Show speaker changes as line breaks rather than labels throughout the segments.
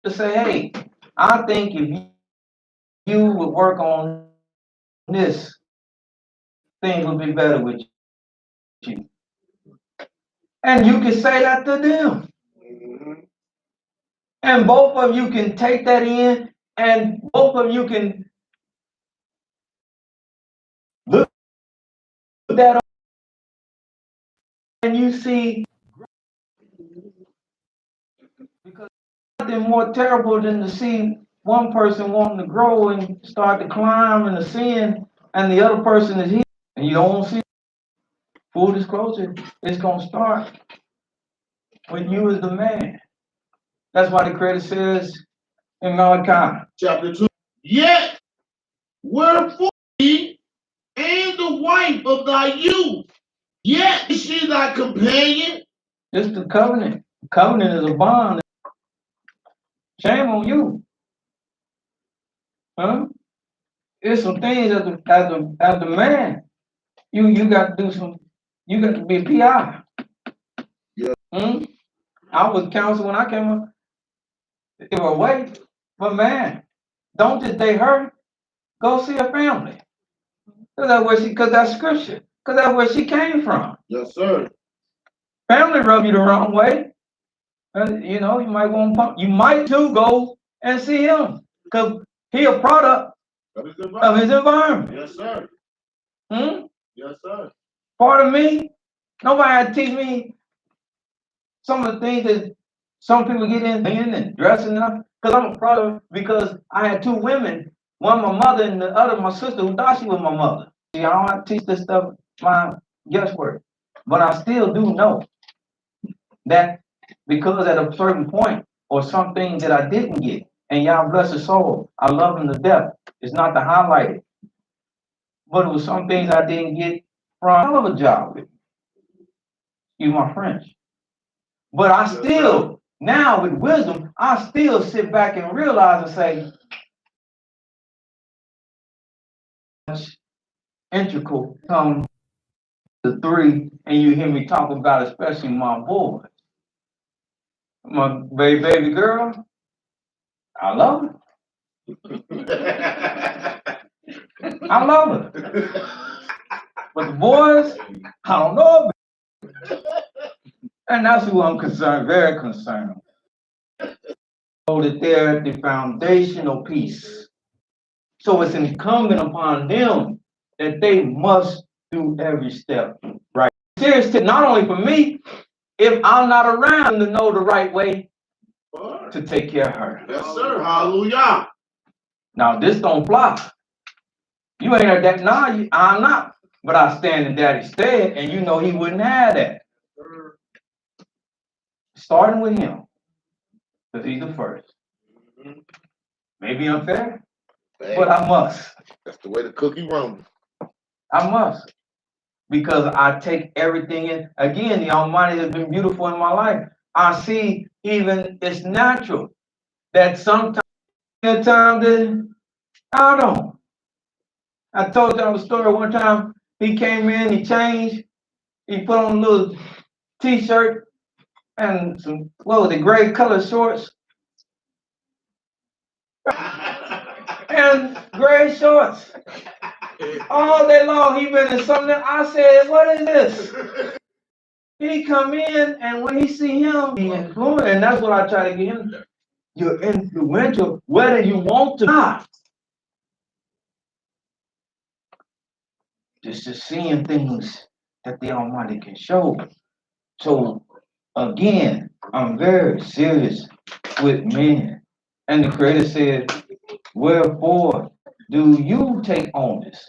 to say, hey, I think if you would work on this, things would be better with you. And you can say that to them. And both of you can take that in, and both of you can look that up, and you see, because nothing more terrible than to see one person wanting to grow and start to climb and ascend, and the other person is here, and you don't see. Full disclosure, it's going to start with you as the man. That's why the Creator says in Malachi
chapter 2, yet wherefore he and the wife of thy youth, yet is she thy companion.
It's the covenant. Covenant is a bond. Shame on you. Huh? It's some things as the man, you got to do some, you got to be a PI.
Yeah.
I was counseled when I came up. If a wait, but man, don't just date her. Go see her family. Cause that's scripture. Cause that's where she came from.
Yes, sir.
Family rub you the wrong way. You know, you might want to, you might too go and see him. Cause he a product of his environment.
Yes, sir. Yes, sir.
Part of me, nobody had to teach me some of the things that some people get in and dressing up. Cause I'm a product because I had two women, one my mother and the other my sister who thought she was my mother. See, I don't have to teach this stuff my guesswork. But I still do know that because at a certain point or some things that I didn't get, and y'all bless his soul, I love him to death. It's not to highlight it, but it was some things I didn't get from a hell of a job with. You my French. But I still, now with wisdom, I still sit back and realize and say, integral come the three, and you hear me talk about especially my boys. My baby girl, I love her. I love her. But the boys, I don't know. And that's who I'm concerned, very concerned. So that they're the foundational piece. So it's incumbent upon them that they must do every step right. Serious to not only for me, if I'm not around to know the right way to take care of her.
Yes, sir. Hallelujah.
Now this don't fly. You ain't heard that. Nah, I'm not. But I stand in daddy's stead, and you know he wouldn't have that. Starting with him, because he's the first. Maybe unfair, but I must.
That's the way the cookie rumbles.
I must. Because I take everything in. Again, the Almighty has been beautiful in my life. I see even it's natural that sometimes that I don't. I told y'all the story one time. He came in, he changed, he put on a little t-shirt and some, what was it, gray color shorts. And gray shorts. All day long he been in something. I said, what is this? He come in, and when he see him, he influenced, and that's what I try to get him. You're influential, whether you want to or not. Just seeing things that the Almighty can show. So again, I'm very serious with men. And the Creator said, wherefore do you take onus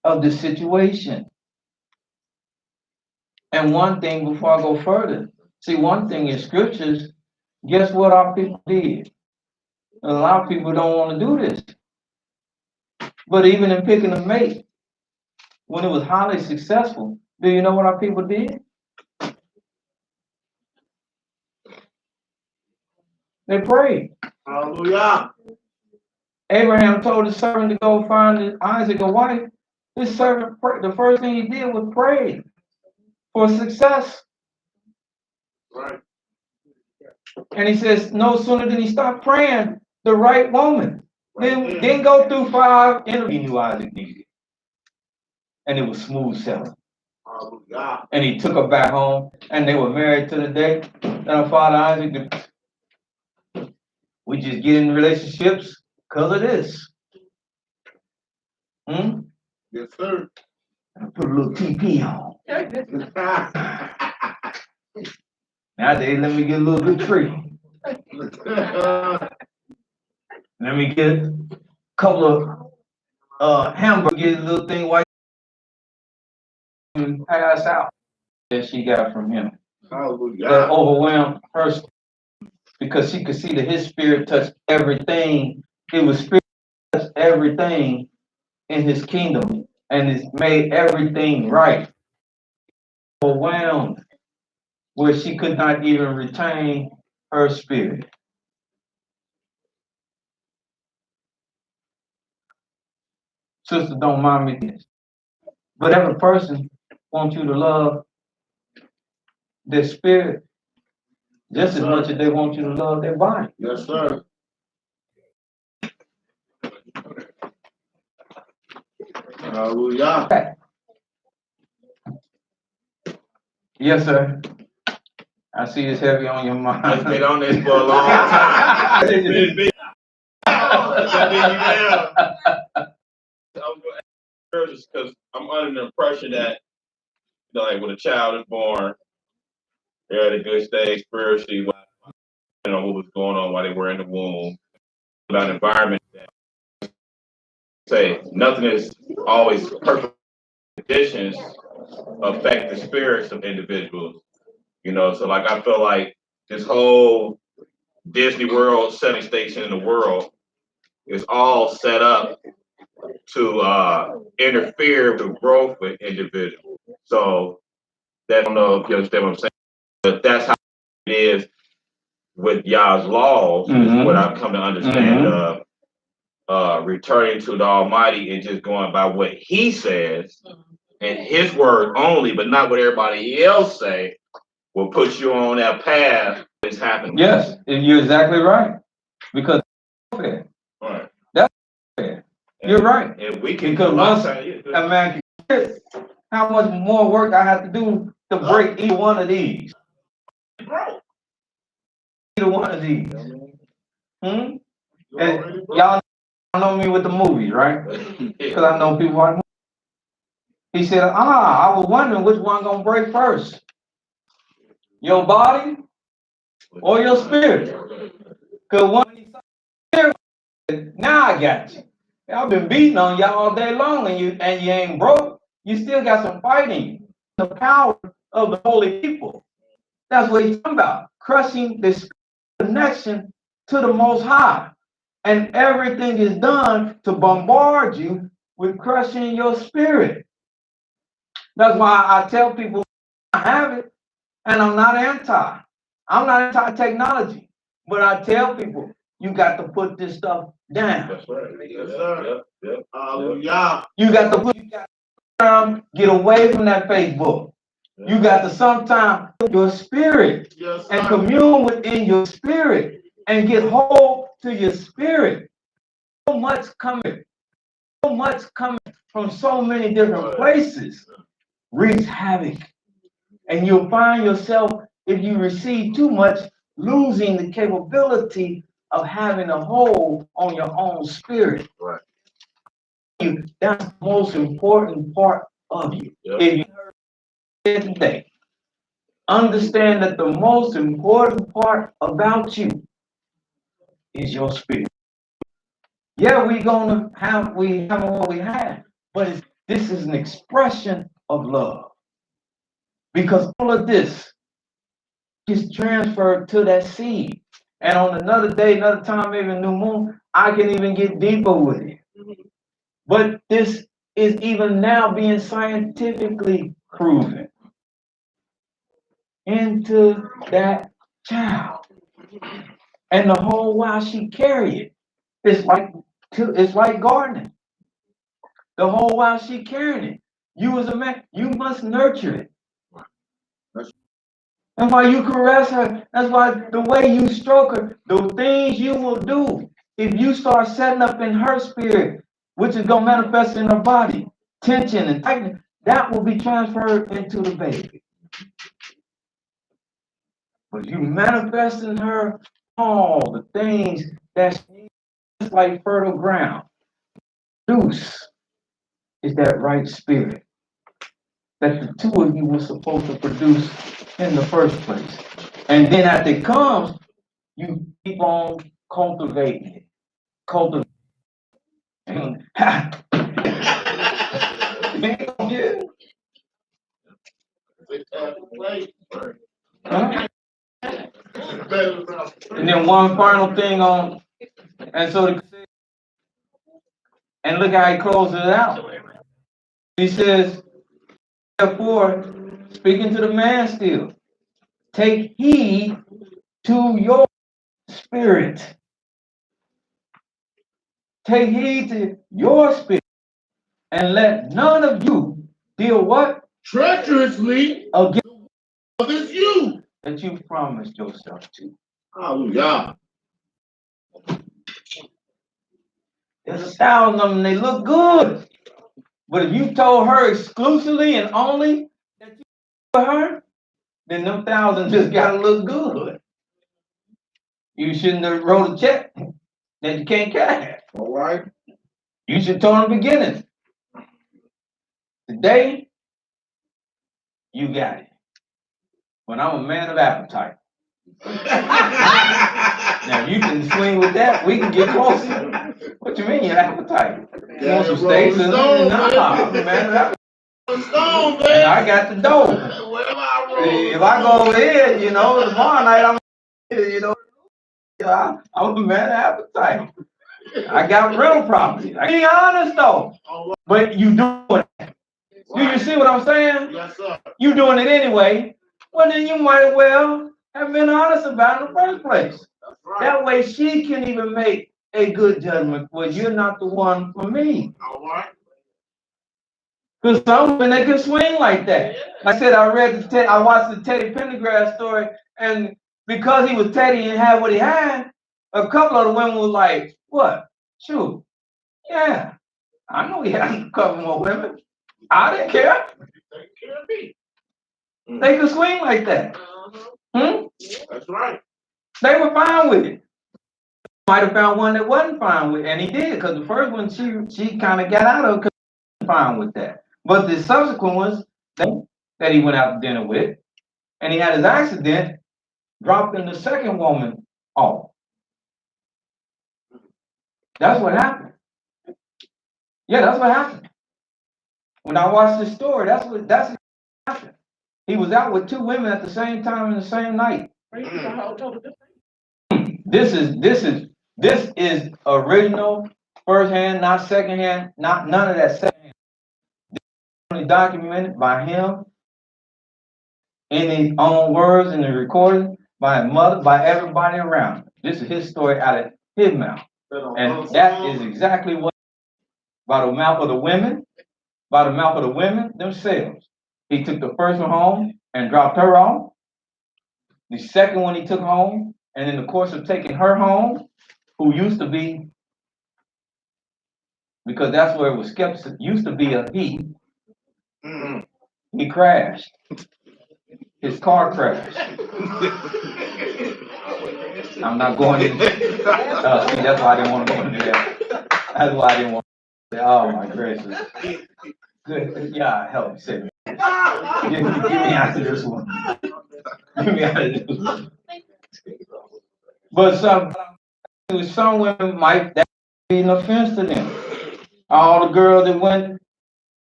of the situation? And one thing before I go further, see, one thing in scriptures, guess what our people did? A lot of people don't want to do this. But even in picking a mate, when it was highly successful, do you know what our people did? They prayed.
Hallelujah.
Abraham told his servant to go find Isaac a wife. His servant, the first thing he did was pray for success.
Right.
And he says, no sooner than he stopped praying, the right woman. Didn't go through 5 interviews he knew Isaac needed. And it was smooth sailing. And he took her back home, and they were married to the day that our father Isaac. We just get in relationships because of this.
Yes, sir.
Put a little TP on. Nowadays, let me get a little good tree. Let me get a couple of hamburgers, get a little thing white and pass out that she got from him. That overwhelmed her because she could see that his spirit touched everything. It was spirit touched everything in his kingdom and it's made everything right. Overwhelmed where she could not even retain her spirit. Sister, don't mind me this. But every person wants you to love their spirit just as much as they want you to love their body.
Yes, sir. Hallelujah.
Yes, sir. I see it's heavy on your mind.
I've been on this for a long time. Because I'm under the impression that, like, when a child is born, they're at a good stage spiritually, what was going on while they were in the womb, about environment. Say nothing is always perfect. Conditions affect the spirits of individuals. So like I feel like this whole Disney World setting station in the world is all set up to interfere with growth with individuals. So that, I don't know if you understand what I'm saying, but that's how it is with Yah's laws, is what I've come to understand. Returning to the Almighty and just going by what He says and His word only, but not what everybody else say, will put you on that path that's happening.
Yes, and you're exactly right. Because that's fair.
Right.
That's fair. You're right.
If we can,
because once a man can, how much more work I have to do to break either one of these? Either one of these. And y'all know me with the movies, right? Because I know people watch movies. He said, I was wondering which one gonna break first. Your body or your spirit? Because one spirit, now I got you. I've been beating on y'all all day long and you ain't broke. You still got some fighting. The power of the holy people. That's what he's talking about. Crushing this connection to the Most High. And everything is done to bombard you with crushing your spirit. That's why I tell people I have it, and I'm not anti. I'm not anti-technology, but I tell people you got to put this stuff down.
That's right.
Yes, sir.
Yep.
Hallelujah.
You got to get away from that Facebook. You got to sometimes put your spirit and commune within your spirit and get hold to your spirit. So much coming from so many different places wreaks havoc. And you'll find yourself, if you receive too much, losing the capability of having a hold on your own spirit.
Right.
That's the most important part of you.
Yep.
If you heard it today, understand that the most important part about you is your spirit. Yeah, we have what we have, but this is an expression of love. Because all of this is transferred to that seed. And on another day, another time, maybe a new moon, I can even get deeper with it. But this is even now being scientifically proven into that child. And the whole while she carry it, it's like gardening. The whole while she carrying it, you as a man, you must nurture it. That's why you caress her. That's why the way you stroke her, the things you will do, if you start setting up in her spirit, which is going to manifest in her body, tension and tightness, that will be transferred into the baby. But you manifest in her all the things that's like fertile ground. Produce is that right spirit that the two of you were supposed to produce in the first place. And then as it comes, you keep on cultivating it. Cultivating. Huh? And then one final thing on, and so, and look how he closes it out. He says, therefore, speaking to the man still, take heed to your spirit. Take heed to your spirit, and let none of you deal what?
Treacherously against you
that you promised yourself to.
Hallelujah.
There's 1,000 of them, they look good. But if you told her exclusively and only that you for her, then them 1,000 just gotta look good. You shouldn't have wrote a check that you can't cash.
All right.
You should tell them beginning. Today, you got it. But I'm a man of appetite. Now you can swing with that, we can get closer. What you mean your appetite? You want some steaks? Nah, I'm a man of appetite. And I got the dough. If I go over here, tomorrow night I'm I'm a man of appetite. I got real property. I be honest though. But you doing it. Do you see what I'm saying?
Yes, sir.
You doing it anyway. Well, then you might as well have been honest about it in the first place.
That's right.
That way she can even make a good judgment. Well, you're not the one for me.
All right.
Because some women, they can swing like that. Like I said, I watched the Teddy Pendergrass story, and because he was Teddy and had what he had, a couple of the women were like, what? Shoot. Yeah. I know he had a couple more women. I didn't care.
Take care of me.
They could swing like that.
That's right.
They were fine with it. Might have found one that wasn't fine with it, and he did, because the first one she kind of got out of because he wasn't fine with that. But the subsequent ones that he went out to dinner with, and he had his accident, dropping the second woman off. That's what happened. Yeah, that's what happened. When I watched this story, that's what happened. He was out with two women at the same time in the same night. This is original, first hand, not second hand, none of that second hand. This is only documented by him in his own words in the recording, by his mother, by everybody around. This is his story out of his mouth. And that is exactly what, by the mouth of the women, themselves. He took the first one home and dropped her off. The second one he took home, and in the course of taking her home, who used to be, because that's where it was kept, used to be a he crashed. His car crashed. I'm not going into see, that's why I didn't want to go into that. That's why I didn't want to say, oh my gracious. Good, yeah, help me say it. Get me out of this one. Get me out of this one. But some women might that be an offense to them. All the girls that went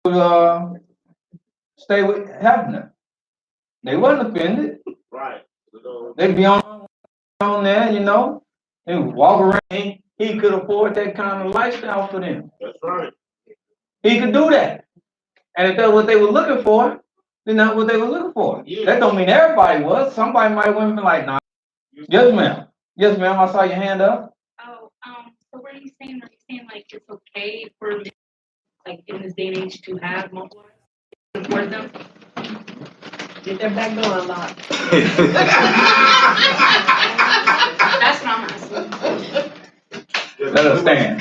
to stay with Hefner, they wasn't offended.
Right.
They'd be on there, they would walk around. He could afford that kind of lifestyle for them.
That's right.
He could do that. And if that's what they were looking for, then that's what they were looking for.
Yeah.
That don't mean everybody was. Somebody might have went like, nah. Yes, ma'am. Yes, ma'am. I saw your hand up.
Oh, so what are you saying? Are you saying like it's okay for men, like in this day and age, to have multiple wives, support them?
Get their back door unlocked.
That's not my husband.
Let us stand.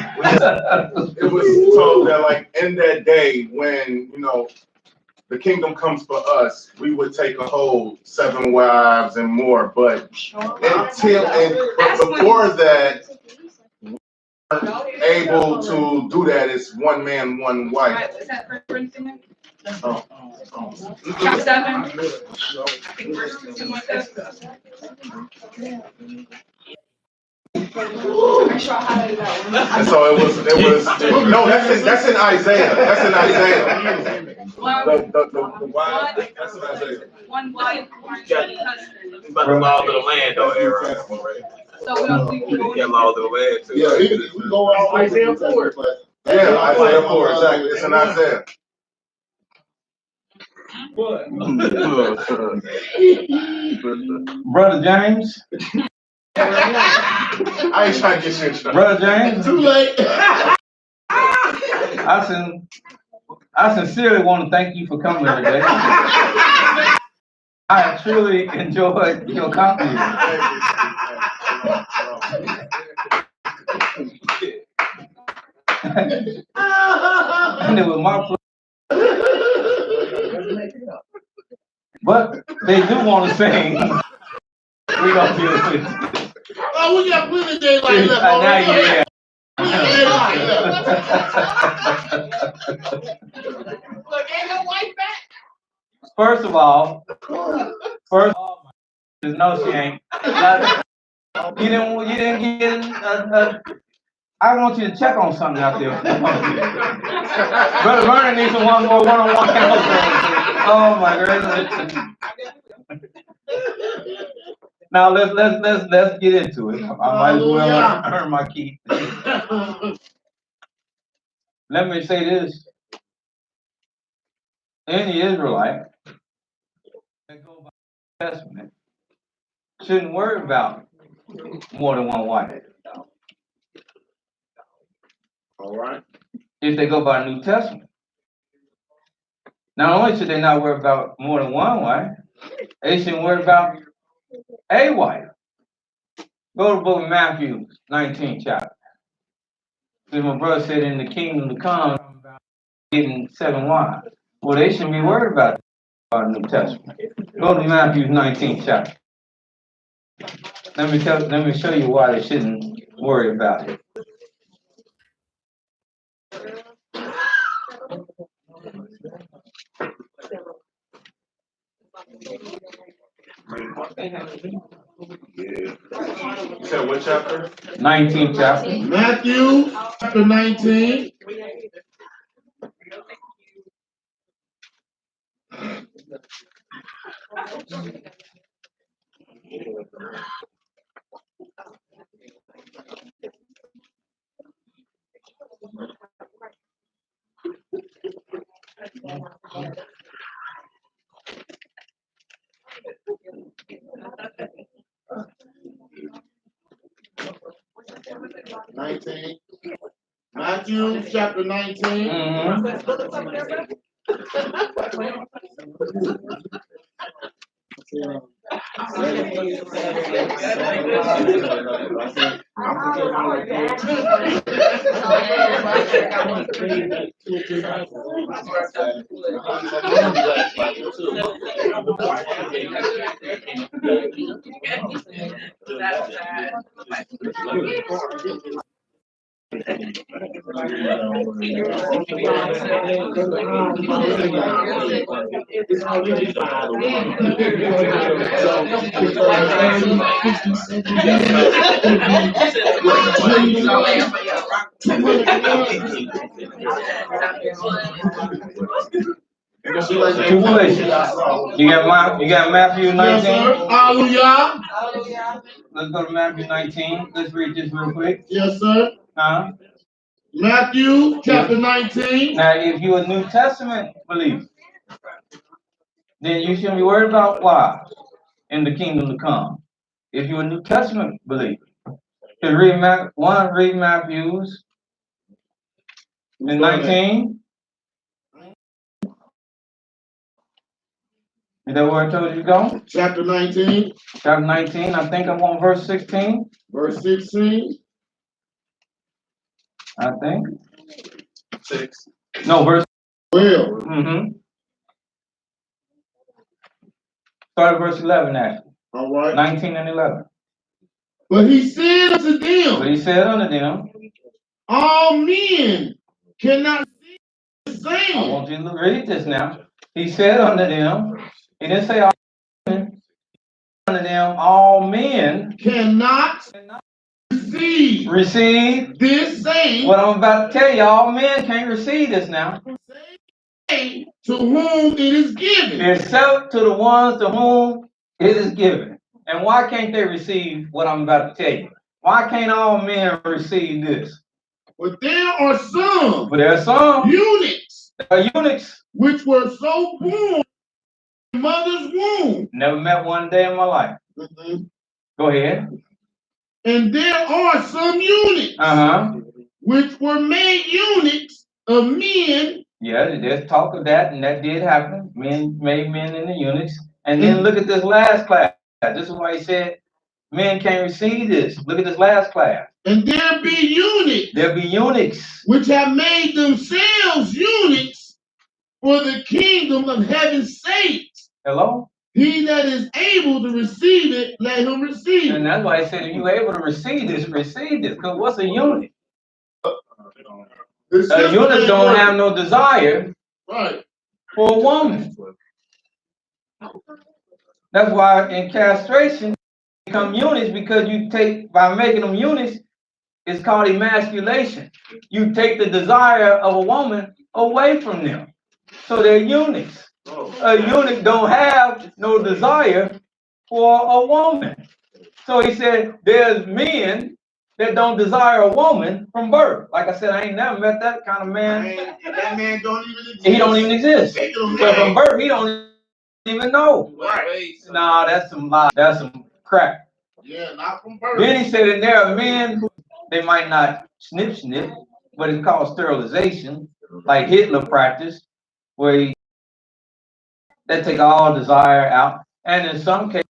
It was told that, like, in that day when, the kingdom comes for us, we would take a whole 7 wives and more. But before that, able to do that is one man, one wife.
Right, was that First Corinthians?
Oh.
Chapter 7? I think verse 2 like that. Make sure I highlighted that one.
And so it was no, that's in Isaiah. That's in Isaiah. The wife, that's in Isaiah.
One wife, one husband.
About the laws of the land, though, Aaron.
So we don't think we
Yeah, laws of the land, too.
Yeah, we go out
Isaiah 4.
Yeah, Isaiah 4, exactly. It's in Isaiah.
Brother James.
I ain't trying to get shit.
Brother James.
Too late.
I sincerely want to thank you for coming today. I truly enjoyed your company. And it was my pleasure. But they do want to sing. We gonna do it.
Oh, we got plenty of daylight left.
Now you yeah.
Look, ain't no white back.
First of all, no, she ain't. You didn't get I want you to check on something out there. Brother Vernon needs some one-on-one counseling. Oh my goodness. Now let's get into it. I might as well earn my key. Let me say this. Any Israelite that go by the Testament shouldn't worry about more than one wife.
All right.
If they go by the New Testament. Not only should they not worry about more than one wife, they should worry about a wife. Go to the book of Matthew, 19th chapter. Because my brother said in the kingdom to come, getting 7 wives. Well, they shouldn't be worried about the New Testament. Go to Matthew 19th chapter. Let me show you why they shouldn't worry about it.
You said what chapter?
19th chapter.
Matthew chapter 19. Matthew chapter 19.
Two places. You got Matthew 19.
Yes, sir. Hallelujah.
Let's go to Matthew 19. Let's read this real quick.
Yes, sir. Matthew chapter 19.
Now, if you're a New Testament believer, then you shouldn't be worried about wives in the kingdom to come. If you're a New Testament believer, you read Matthew's in 19. Is that where I told you to go?
Chapter 19,
Chapter 19, I think I'm on verse 16.
verse 16.
I think.
6.
No, verse.
12.
Mm-hmm. Start at verse 11, actually.
All right.
19 and 11.
But he said unto
But
them,
he said unto them,
all men cannot see the
I
same.
want you to read this now. He said unto them, he didn't say all men, unto them, all men
Cannot receive this same.
what I'm about to tell you. All men can't receive this now,
To whom it is given.
except to the ones to whom it is given. And why can't they receive what I'm about to tell you? Why can't all men receive this?
But there are some
But there are some eunuchs
which were so born in mother's womb.
never met one day in my life. Go ahead.
And there are some eunuchs which were made eunuchs of men.
Yeah, there's talk of that, and that did happen. Men made men into eunuchs. And then look at this last class. This is why he said men can't receive this. Look at this last class.
And there be eunuchs.
There be eunuchs
Which have made themselves eunuchs for the kingdom of heaven's sake.
Hello?
He that is able to receive it, let him receive it.
And that's why he said, if you're able to receive this, receive this. Because what's a eunuch? A eunuch don't have no desire for a woman. That's why in castration, they become eunuchs, because you take, by making them eunuchs, it's called emasculation. You take the desire of a woman away from them. So they're eunuchs. A eunuch don't have no desire for a woman. So he said, there's men that don't desire a woman from birth. Like I said, I ain't never met that kind of man.
That man don't even exist.
He don't even exist. So from birth, he don't even know.
Right.
Nah, that's some crap.
Yeah, not from birth.
Then he said that there are men who, they might not snip, but it's called sterilization, like Hitler practiced, where they take all desire out. And in some cases,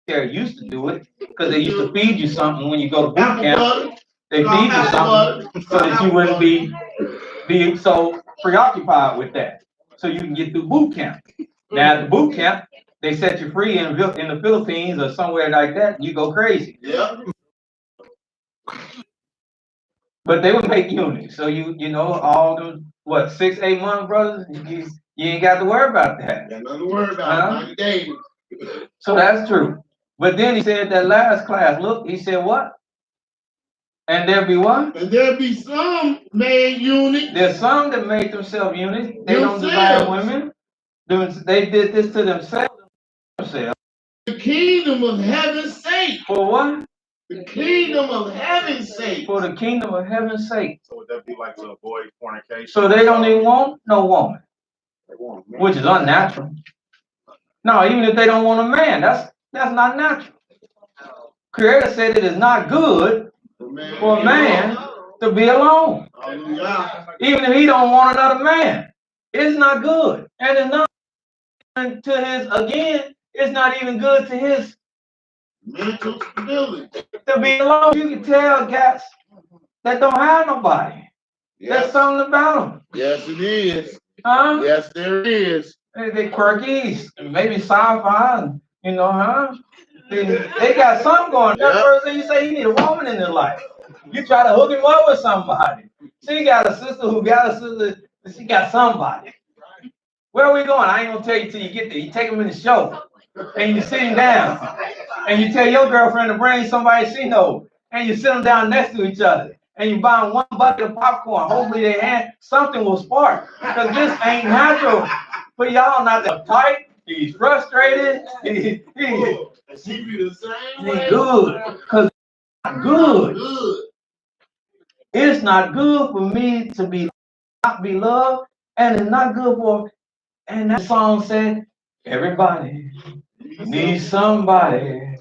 they're used to do it because they used to feed you something when you go to boot camp. They feed you something so that you wouldn't be so preoccupied with that, so you can get through boot camp. Now at the boot camp, they set you free in the Philippines or somewhere like that, and you go crazy.
Yeah.
But they would make eunuchs, so you know all them 6-8 months, brothers. You ain't got to worry about that.
Got nothing to worry about. 90 days.
So that's true. But then he said that last class. Look, he said what? And there be what?
And there be some made eunuchs.
There's some that make themselves eunuchs. They don't desire women. They did this to themselves.
The kingdom of heaven's sake.
For what?
The kingdom of heaven's sake.
For the kingdom of heaven's sake.
So would that be like to avoid fornication?
So they don't even want no woman, which is unnatural. No, even if they don't want a man, that's not natural. Creator said it is not good for a man to be alone. Even if he don't want another man, it's not good. And it's not to his, again, it's not even good to his
mental stability.
To be alone. You can tell cats that don't have nobody. Yes. There's something about them.
Yes, it is.
Huh?
Yes, there is.
They quirky, maybe sci-fi, They got something going. That person, you say you need a woman in your life. You try to hook him up with somebody. She got a sister who got a sister. She got somebody. Where are we going? I ain't gonna tell you till you get there. You take them in the show, and you sit him down, and you tell your girlfriend to bring somebody she knows, and you sit them down next to each other, and you buy them one bucket of popcorn. Hopefully they had something will spark, because this ain't natural for y'all not to uptight. He's frustrated. He
be the same way.
Good, because good. It's not good for me to be not be loved, and it's not good for. And that song said, everybody needs somebody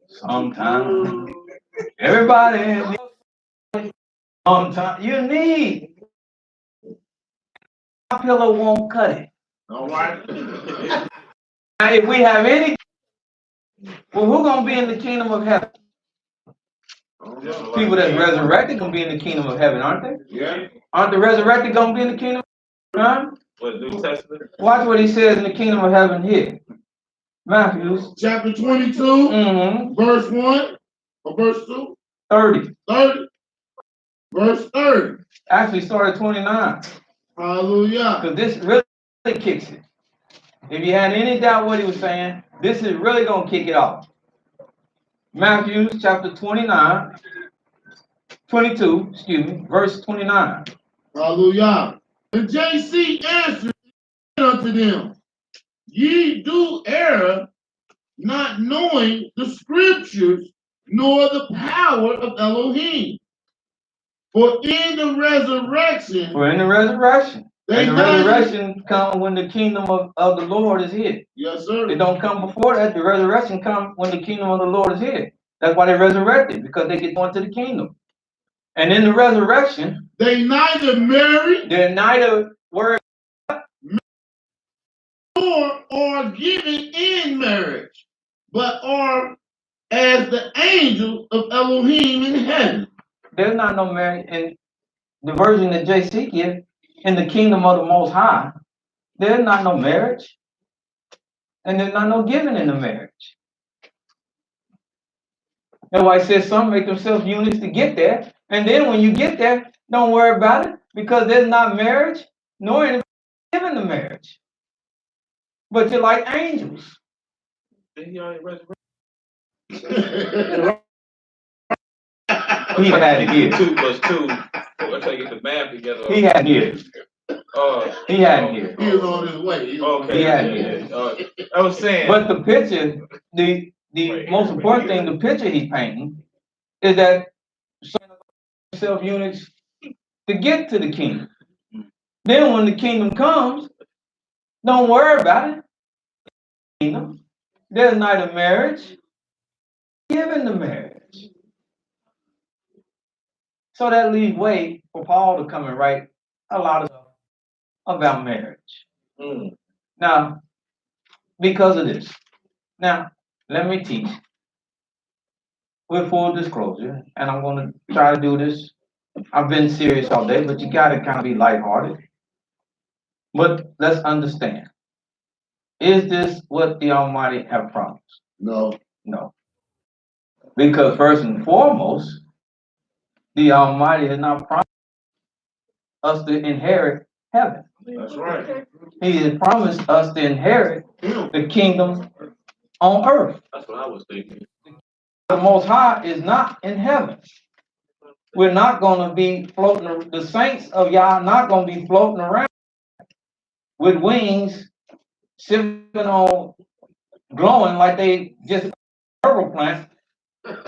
sometime. Everybody needs sometime. You need. My pillow won't cut it.
All right.
Now, if we have any, well, who gonna be in the kingdom of heaven? People that's resurrected gonna be in the kingdom of heaven, aren't they?
Yeah.
Aren't the resurrected gonna be in the kingdom? Huh?
What, New Testament?
Watch what he says in the kingdom of heaven here. Matthew.
Chapter 22,
Mm-hmm.
verse 1 or verse 2?
30.
30. Verse 30.
Actually started 29.
Hallelujah.
Because this really kicks it. If you had any doubt what he was saying, this is really gonna kick it off. Matthew chapter 22, verse 29.
Hallelujah. And JC answered unto them, ye do err, not knowing the scriptures, nor the power of Elohim. For in the resurrection,
We're in the resurrection.
they
And the
neither-
resurrection comes when the kingdom of the Lord is here.
Yes, sir.
It don't come before that. The resurrection comes when the kingdom of the Lord is here. That's why they resurrected, because they get going to the kingdom. And in the resurrection,
They neither marry
they're neither word
nor are given in marriage, but are as the angels of Elohim in heaven.
there's not no marriage in the version that JC gives in the kingdom of the Most High. There's not no marriage, and there's not no giving in the marriage. That's why it says some make themselves eunuchs to get there, and then when you get there, don't worry about it because there's not marriage nor any given the marriage. But you're like angels.
Didn't he already resurrect?
He had it here.
2 plus 2. I'm trying to get the math together.
He had here. He had here.
He was on his way.
Okay.
He had
I was saying.
But the picture, the most important thing, the picture he's painting, is that self units to get to the kingdom. Then when the kingdom comes, don't worry about it. Kingdom, there's neither marriage, given the marriage. So that leaves way for Paul to come and write a lot of stuff about marriage. Now, because of this. Now, let me teach with full disclosure, and I'm going to try to do this. I've been serious all day, but you got to kind of be lighthearted. But let's understand. Is this what the Almighty have promised?
No.
No. Because first and foremost, the Almighty has not promised us to inherit heaven.
That's right.
He has promised us to inherit the kingdom on earth.
That's what I was thinking.
The Most High is not in heaven. We're not going to be floating, the saints of Yah are not going to be floating around with wings, sipping on, glowing like they just herbal plants,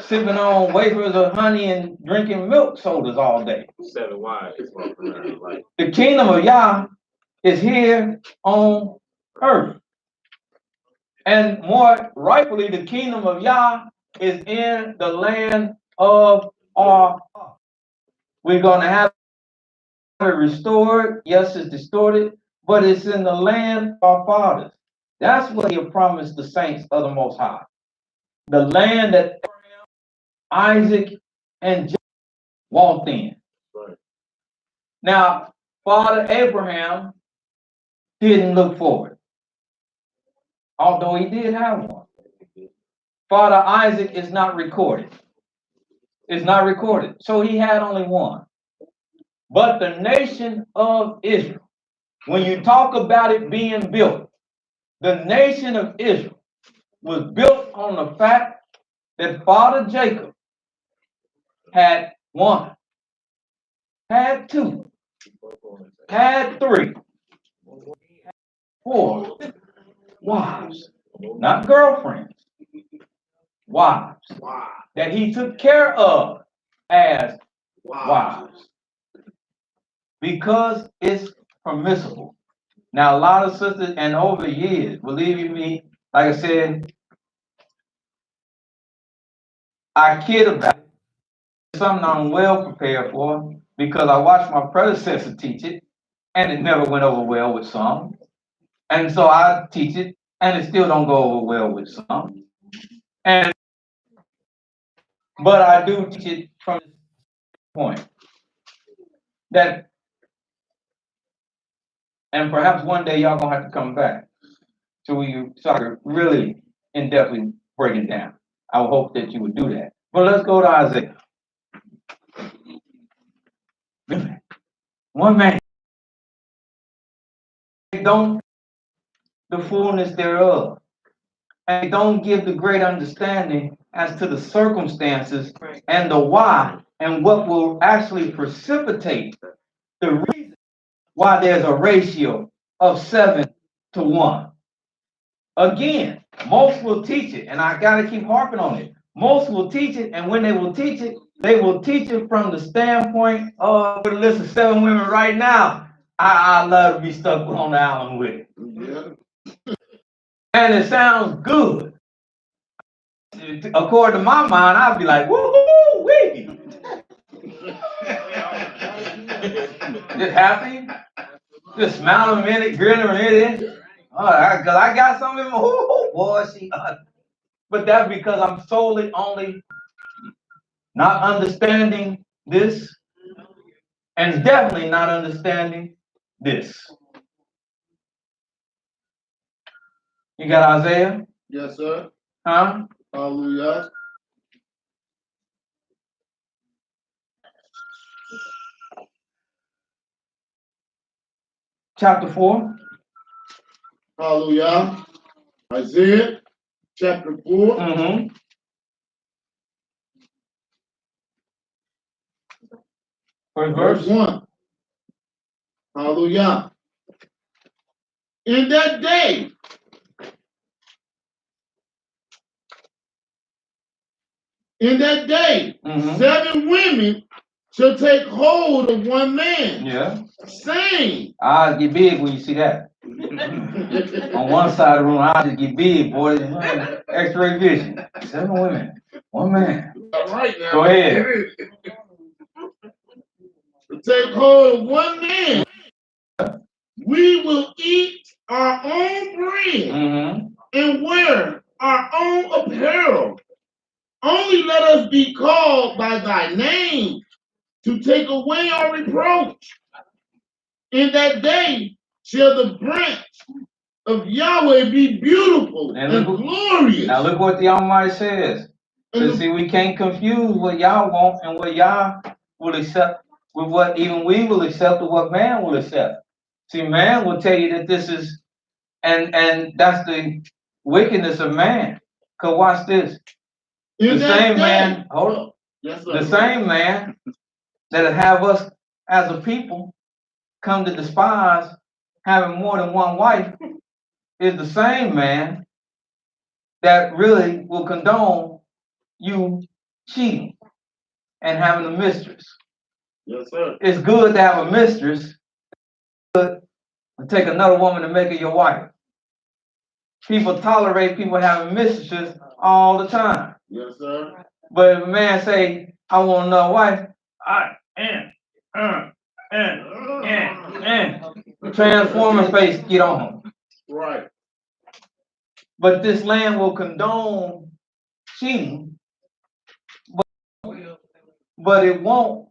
sipping on wafers of honey and drinking milk sodas all day.
7 wives. Like,
The kingdom of Yah is here on earth. And more rightfully, the kingdom of Yah is in the land of our. We're going to have it restored. Yes, it's distorted, but it's in the land of our fathers. That's what he promised the saints of the Most High. The land that Abraham, Isaac, and Jacob walked in.
right.
Now, Father Abraham didn't look forward, although he did have one. Father Isaac is not recorded. It's not recorded. So he had only one. But the nation of Israel, when you talk about it being built, the nation of Israel was built on the fact that Father Jacob had one, had two, had three, 4 wives, not girlfriends, wives
Wow.
that he took care of as wives because it's permissible. Now, a lot of sisters, and over the years, believe you me, like I said, I kid about it. It's something I'm well prepared for because I watched my predecessor teach it and it never went over well with some. And so I teach it and it still don't go over well with some. But I do teach it from the point that, and perhaps one day y'all gonna have to come back so I could really in depthly break it down. I would hope that you would do that. But let's go to Isaiah. One man, don't the fullness thereof, and don't give the great understanding as to the circumstances and the why and what will actually precipitate the reason why there's a ratio of 7 to 1. Again, most will teach it, and I gotta keep harping on it. Most will teach it, and when they will teach it from the standpoint of, listen, 7 women right now, I love to be stuck on the island with it.
Yeah.
And it sounds good. According to my mind, I'd be like, woo-hoo, wee. Just happy, just smiling a minute, grinning a minute. Cause I got something in my boy. But that's because I'm solely only not understanding this, and definitely not understanding this. You got Isaiah?
Yes, sir.
Huh?
Hallelujah.
Chapter 4.
Hallelujah. Isaiah chapter 4.
Mm-hmm.
Verse 1. Hallelujah. In that day,
Mm-hmm.
7 women shall take hold of one man.
Yeah.
Saying.
I'll get big when you see that. On one side of the room, I'll just get big, boy. X-ray vision. 7 women, 1 man.
All right now.
Go ahead.
Take hold of one man. We will eat our own bread and wear our own apparel. Only let us be called by thy name to take away our reproach. In that day shall the branch of Yahweh be beautiful and glorious.
Now look what the Almighty says. So see, we can't confuse what y'all want and what y'all will accept with what even we will accept or what man will accept. See, man will tell you that this is, and that's the wickedness of man. Cause watch this. The same man, hold on.
Yes, sir.
The same man that have us as a people come to despise having more than one wife is the same man that really will condone you cheating and having a mistress.
Yes, sir.
It's good to have a mistress, but take another woman to make her your wife. People tolerate people having mistresses all the time.
Yes, sir.
But if a man say, I want another wife, transformer face get on him.
Right.
But this land will condone cheating, but it won't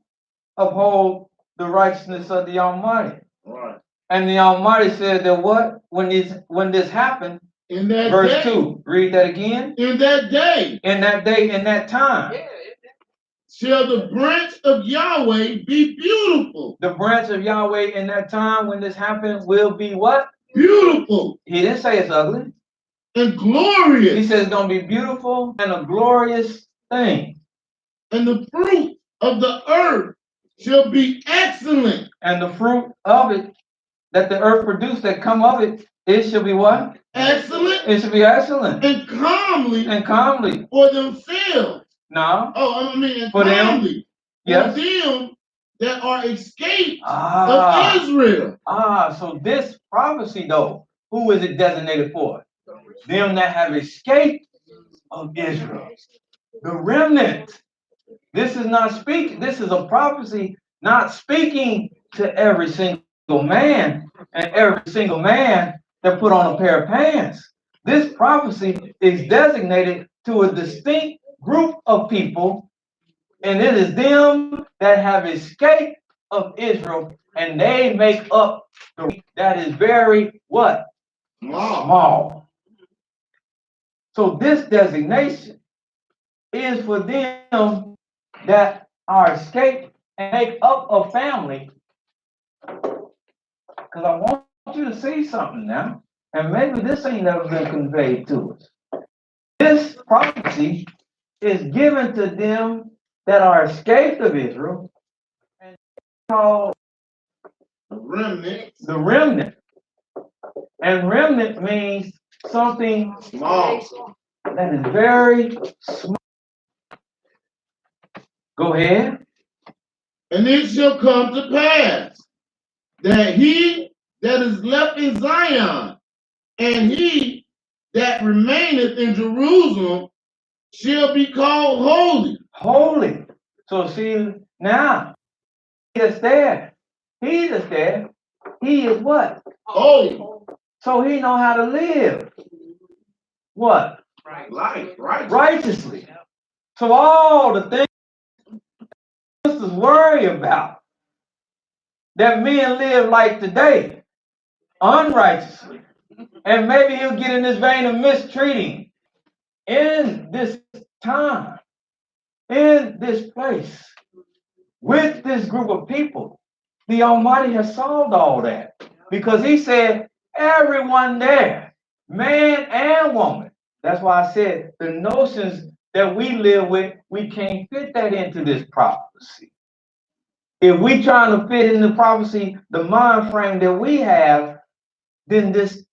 uphold the righteousness of the Almighty.
Right.
And the Almighty said that what? When this happened,
in that
verse
day,
2, read that again.
In that day,
in that time,
shall the branch of Yahweh be beautiful.
The branch of Yahweh in that time when this happened will be what?
Beautiful.
He didn't say it's ugly.
And glorious.
He says it's going to be beautiful and a glorious thing.
And the fruit of the earth shall be excellent.
And the fruit of it that the earth produced that come of it, it shall be what?
Excellent.
It should be excellent.
And calmly.
And calmly.
For themselves.
No.
Oh, I mean,
for
calmly.
Them. Yes.
For them that are escaped of Israel.
So this prophecy though, who is it designated for? Them that have escaped of Israel. The remnant. This is not speaking, this is a prophecy not speaking to every single man and every single man that put on a pair of pants. This prophecy is designated to a distinct group of people, and it is them that have escaped of Israel, and they make up the that is very what? Small. So this designation is for them that are escaped and make up a family. Because I want you to see something now, and maybe this ain't never been conveyed to us. This prophecy is given to them that are escaped of Israel and called
remnant.
the remnant. And remnant means something
Small.
that is very small. Go ahead.
And it shall come to pass that he that is left in Zion and he that remaineth in Jerusalem shall be called holy.
Holy. So see, now, he that's there. He that's there. He is what?
Holy.
So he know how to live. What?
Life, right?
Righteously. So all the things sisters worry about that men live like today, unrighteously. And maybe he'll get in this vein of mistreating in this time, in this place, with this group of people. The Almighty has solved all that because he said, everyone there, man and woman. That's why I said the notions that we live with, we can't fit that into this prophecy. If we trying to fit in the prophecy, the mind frame that we have, then this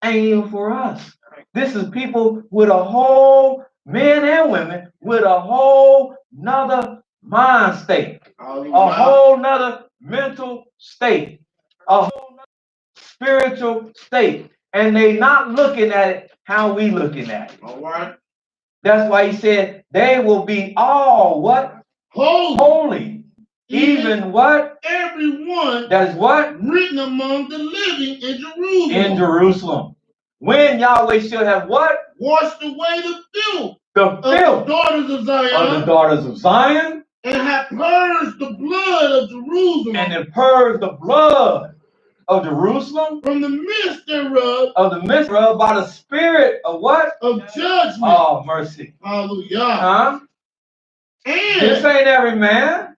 ain't even for us. This is people with a whole, men and women, with a whole nother mind state, a whole nother mental state, a whole nother spiritual state. And they not looking at it how we looking at it.
All right.
That's why he said they will be all what? Holy. Even what?
Everyone
That is what?
written among the living in Jerusalem.
In Jerusalem. When Yahweh should have what?
Washed away the filth.
The
Of
filth
the daughters of Zion.
of the daughters of Zion.
And have purged the blood of Jerusalem.
And it purged the blood of Jerusalem.
From the midst thereof.
Of the midst thereof by the spirit of what?
Of judgment.
Oh, mercy.
Hallelujah.
Huh?
And
this ain't every man.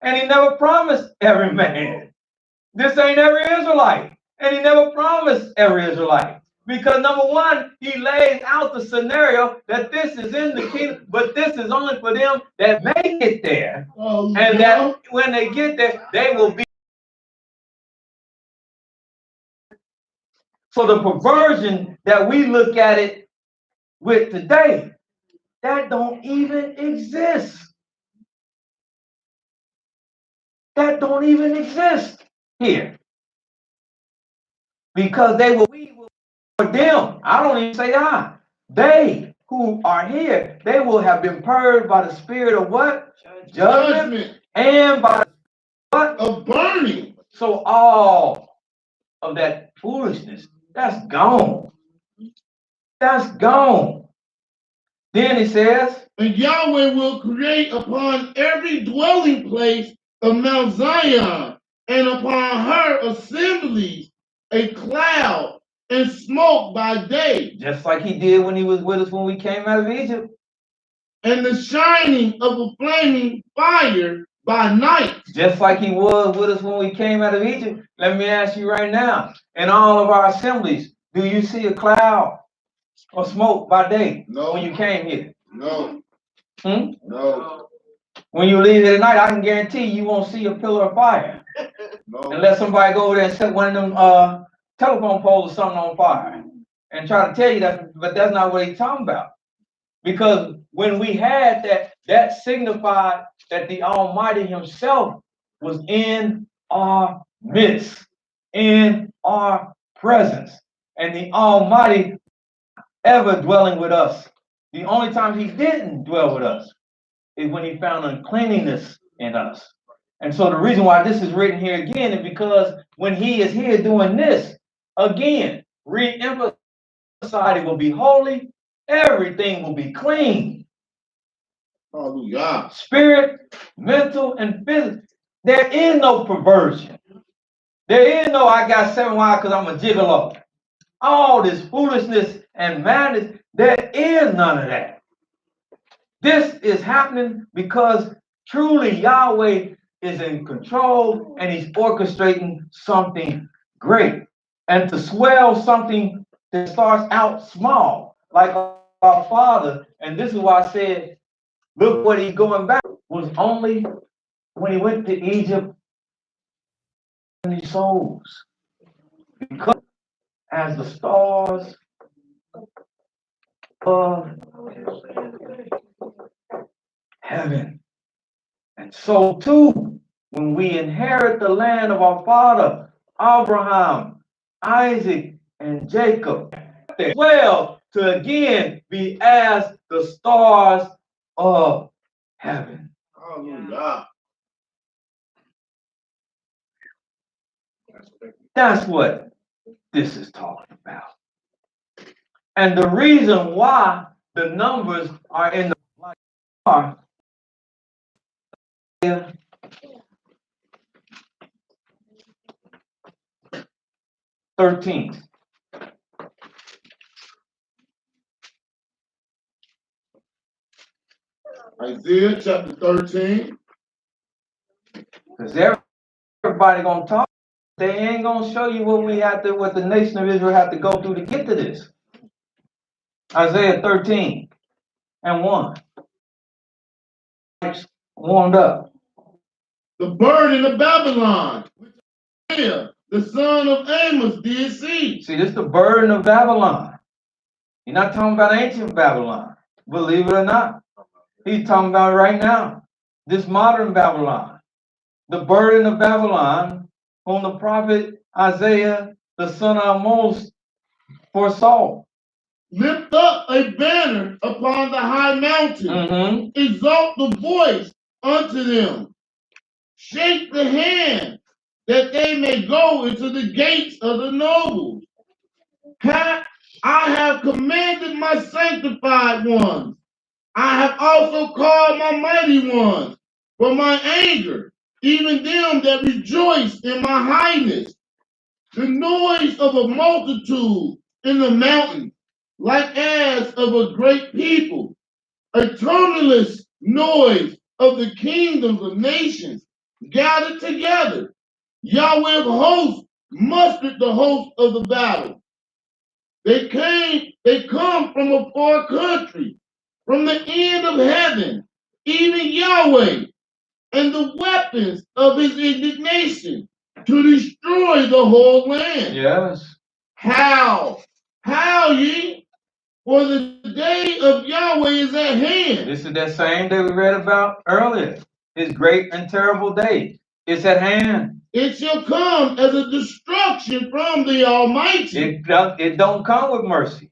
And he never promised every man. This ain't every Israelite. And he never promised every Israelite. Because number one, he lays out the scenario that this is in the kingdom, but this is only for them that make it there. And that when they get there, they will be. So the perversion that we look at it with today, that don't even exist. That don't even exist here. Because they will be for them. I don't even say I. They who are here, they will have been purged by the spirit of what? Judgment. And by what?
Of burning.
So all of that foolishness, that's gone. That's gone. Then he says,
and Yahweh will create upon every dwelling place of Mount Zion and upon her assemblies a cloud and smoke by day.
Just like he did when he was with us when we came out of Egypt.
And the shining of a flaming fire by night.
Just like he was with us when we came out of Egypt. Let me ask you right now, in all of our assemblies, do you see a cloud or smoke by day?
No.
When you came here?
No.
No. When you leave here tonight, I can guarantee you won't see a pillar of fire.
No.
Unless somebody go over there and set one of them telephone poles or something on fire and try to tell you that, but that's not what he's talking about. Because when we had that, that signified that the Almighty himself was in our midst, in our presence, and the Almighty ever dwelling with us. The only time he didn't dwell with us is when he found uncleanliness in us. And so the reason why this is written here again is because when he is here doing this, again, re-emphasizing society will be holy. Everything will be clean.
Hallelujah.
Spirit, mental, and physical. There is no perversion. There is no I got 7 wives because I'm a gigolo. All this foolishness and madness, there is none of that. This is happening because truly Yahweh is in control and he's orchestrating something great. And to swell something that starts out small, like our Father, and this is why I said, look what he's going back, was only when he went to Egypt and he souls. Because as the stars of heaven. And so too, when we inherit the land of our father, Abraham, Isaac, and Jacob, well, to again be as the stars of heaven.
Hallelujah.
That's what this is talking about. And the reason why the numbers are in the are 13.
Isaiah chapter 13.
Because everybody gonna talk. They ain't gonna show you what what the nation of Israel have to go through to get to this. Isaiah 13 and 1. Warmed up.
The burden of Babylon, which Isaiah, the son of Amos, did see.
See, this is the burden of Babylon. You're not talking about ancient Babylon, believe it or not. He's talking about right now, this modern Babylon. The burden of Babylon, whom the prophet Isaiah, the son of Amos, foresaw.
Lift up a banner upon the high mountain. Exalt the voice unto them. Shake the hand that they may go into the gates of the nobles. I have commanded my sanctified ones. I have also called my mighty ones for my anger, even them that rejoice in my highness. The noise of a multitude in the mountain, like as of a great people, a tumultuous noise of the kingdoms of nations gathered together. Yahweh of hosts mustered the host of the battle. They come from a far country, from the end of heaven, even Yahweh, and the weapons of his indignation to destroy the whole land.
Yes.
How ye? For the day of Yahweh is at hand.
This is that same day we read about earlier. His great and terrible day. It's at hand.
It shall come as a destruction from the Almighty.
It don't come with mercy.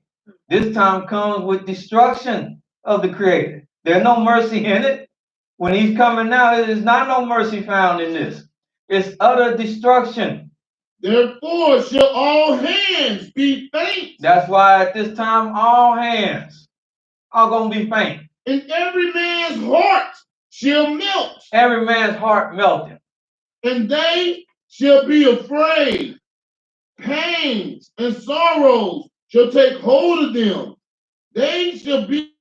This time comes with destruction of the Creator. There's no mercy in it. When he's coming now, there is not no mercy found in this. It's utter destruction.
Therefore shall all hands be faint.
That's why at this time all hands are going to be faint.
And every man's heart shall melt.
Every man's heart melting.
And they shall be afraid. Pains and sorrows shall take hold of them. They shall be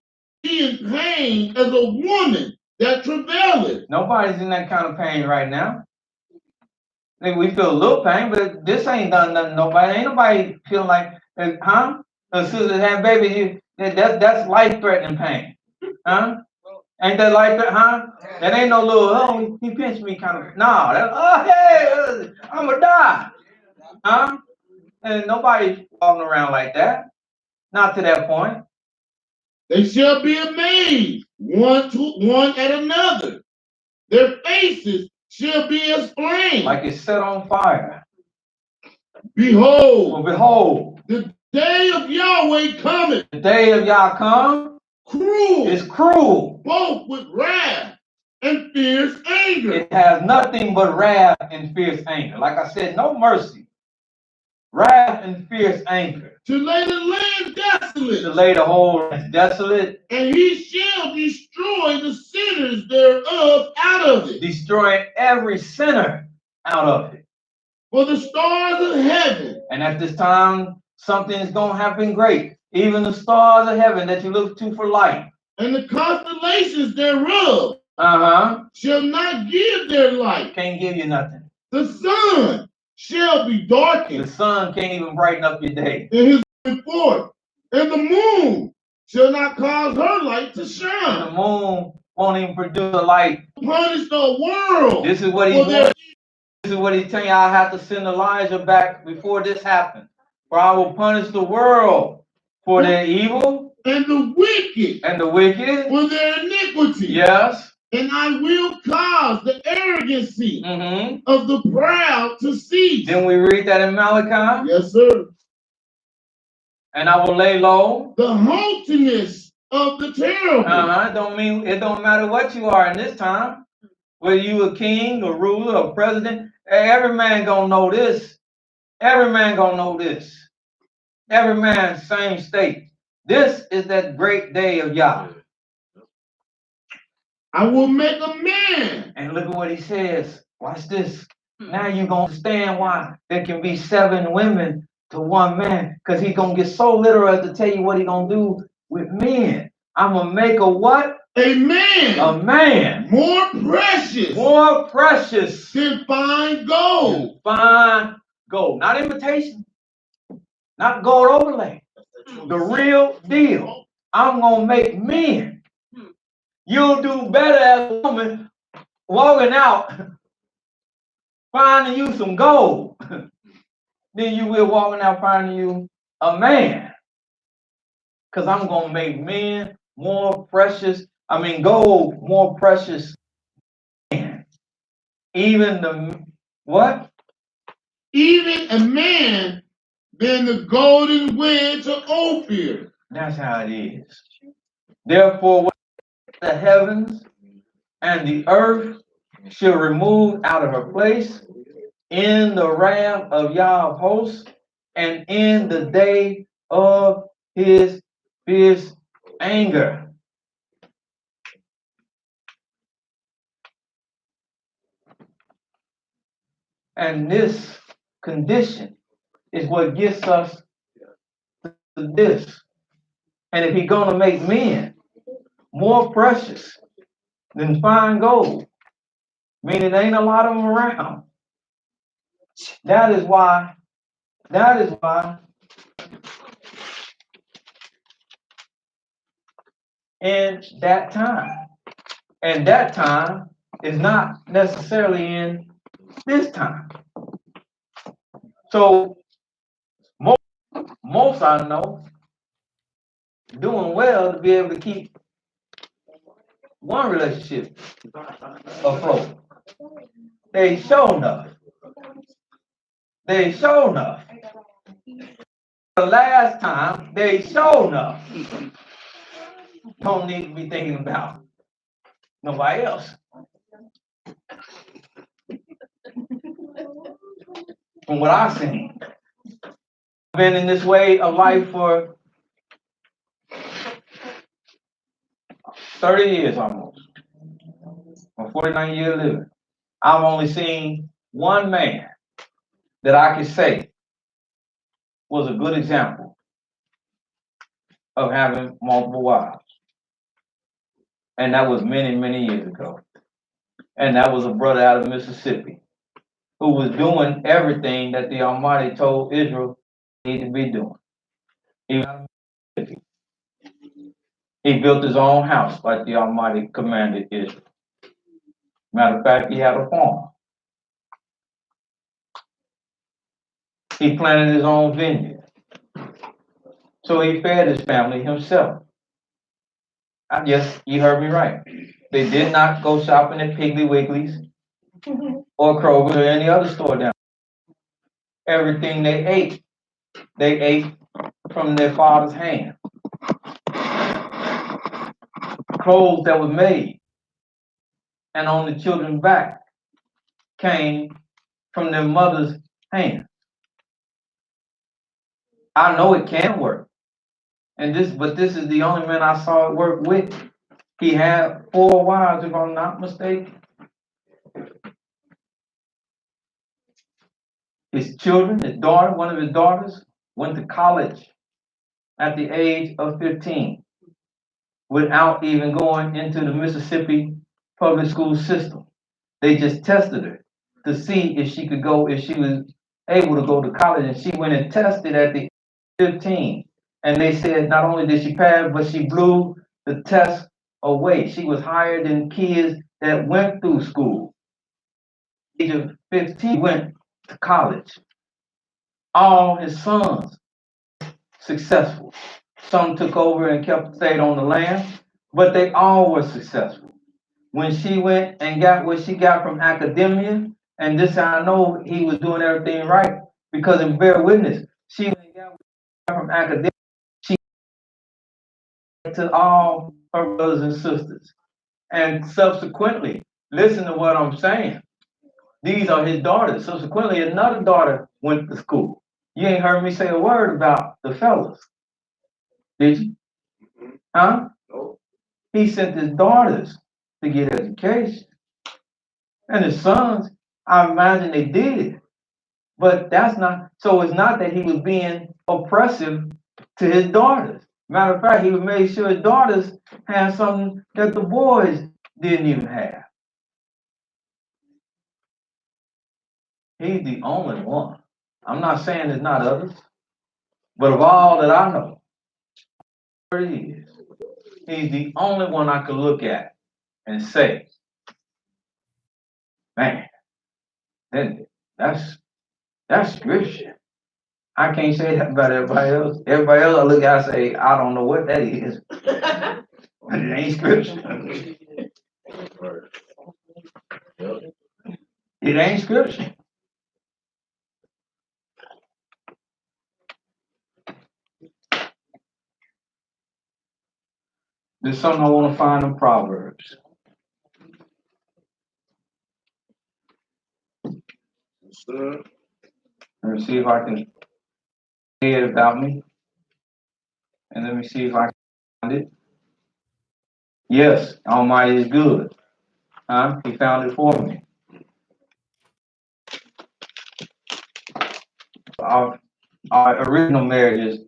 in pain as a woman that travaileth.
Nobody's in that kind of pain right now. We feel a little pain, but this ain't done nothing to nobody. Ain't nobody feeling like, huh? The sisters have babies, that's life-threatening pain. Huh? Ain't that life-threatening, huh? That ain't no little, oh, he pinched me kind of, nah. Oh, hey, I'm gonna die. Huh? And nobody's walking around like that. Not to that point.
They shall be amazed, one at another. Their faces shall be as flame.
Like it's set on fire.
Behold,
well, behold,
the day of Yahweh cometh.
The day of Yah come.
Cruel.
It's cruel.
Both with wrath and fierce anger.
It has nothing but wrath and fierce anger. Like I said, no mercy. wrath and fierce anger,
to lay the land desolate,
to lay the whole land desolate,
and he shall destroy the sinners thereof out of it.
destroying every sinner out of it.
For the stars of heaven,
And at this time, something is going to happen great. Even the stars of heaven that you look to for light,
and the constellations thereof shall not give their light.
can't give you nothing.
The sun shall be
The
darkened
sun can't even brighten up your day.
in his going forth, and the moon shall not cause her light to
And the
shine.
moon won't even produce a light.
Punish the world
This is what he
for their
wants. This is what he's telling you. I have to send Elijah back before this happens. For I will punish the world for their evil
and the wicked
and the wicked.
for their iniquity.
Yes.
And I will cause the arrogancy
Mm-hmm.
of the proud to cease.
Then we read that in Malachi.
Yes, sir.
And I will lay low.
The haughtiness of the terrible.
It don't matter what you are in this time. Whether you a king, a ruler, a president, every man gonna know this. Every man gonna know this. Every man, same state. This is that great day of Yah.
I will make a man.
And look at what he says. Watch this. Now you're gonna understand why there can be 7 women to 1 man. Because he's gonna get so literal to tell you what he's gonna do with men. I'm gonna make a what?
A man.
A man.
More precious.
More precious
than fine gold.
Fine gold. Not imitation. Not gold overlay. The real deal. I'm going to make men. You'll do better as a woman walking out finding you some gold than you will walking out finding you a man. Because I'm going to make men more precious. Gold more precious. Even the what?
Even a man than the golden wedge of Ophir.
That's how it is. Therefore, the heavens and the earth shall remove out of her place in the wrath of Yah of hosts and in the day of his fierce anger. And this condition is what gets us to this. And if he's going to make men more precious than fine gold, meaning there ain't a lot of them around, that is why in that time, and that time is not necessarily in this time. So most I know doing well to be able to keep one relationship afloat. They show enough. They show enough. The last time they show enough. Don't need to be thinking about nobody else. From what I've seen, I've been in this way of life for 30 years almost, or 49 years living. I've only seen one man that I could say was a good example of having multiple wives. And that was many, many years ago. And that was a brother out of Mississippi who was doing everything that the Almighty told Israel he needed to be doing. He built his own house like the Almighty commanded Israel. Matter of fact, he had a farm. He planted his own vineyard. So he fed his family himself. Yes, you heard me right. They did not go shopping at Piggly Wiggly's or Kroger's or any other store down. Everything they ate from their father's hand. Clothes that were made and on the children's back came from their mother's hand. I know it can work. But this is the only man I saw it work with. He had 4 wives, if I'm not mistaken. His children, his daughter, one of his daughters, went to college at the age of 15 without even going into the Mississippi public school system. They just tested her to see if she could go, if she was able to go to college, and she went and tested at the 15. And they said not only did she pass, but she blew the test away. She was higher than kids that went through school. Age of 15, went to college. All his sons successful. Some took over and stayed on the land, but they all were successful. When she went and got what she got from academia, and this I know he was doing everything right, because in bear witness, she went and got what she got from academia, she to all her brothers and sisters. And subsequently, listen to what I'm saying. These are his daughters. Subsequently, another daughter went to school. You ain't heard me say a word about the fellas, did you? Huh? He sent his daughters to get education. And his sons, I imagine they did. But that's not, so it's not that he was being oppressive to his daughters. Matter of fact, he made sure his daughters had something that the boys didn't even have. He's the only one. I'm not saying there's not others, but of all that I know, there he is. He's the only one I could look at and say, man, that's scripture. I can't say that about everybody else. Everybody else I look at and say, I don't know what that is. It ain't scripture. It ain't scripture. There's something I want to find in Proverbs.
Sir.
Let me see if I can say it about me. And let me see if I can find it. Yes, Almighty is good. Huh? He found it for me. Our original marriages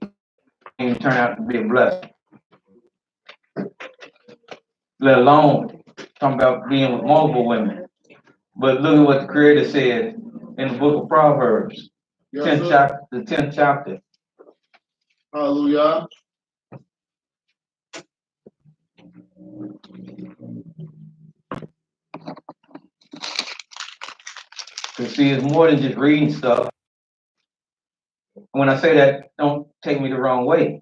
didn't turn out to be a blessing. Let alone talking about being with multiple women. But look at what the Creator said in the book of Proverbs,
Yes,
10th chapter, the 10th chapter.
Hallelujah.
Because see, it's more than just reading stuff. When I say that, don't take me the wrong way.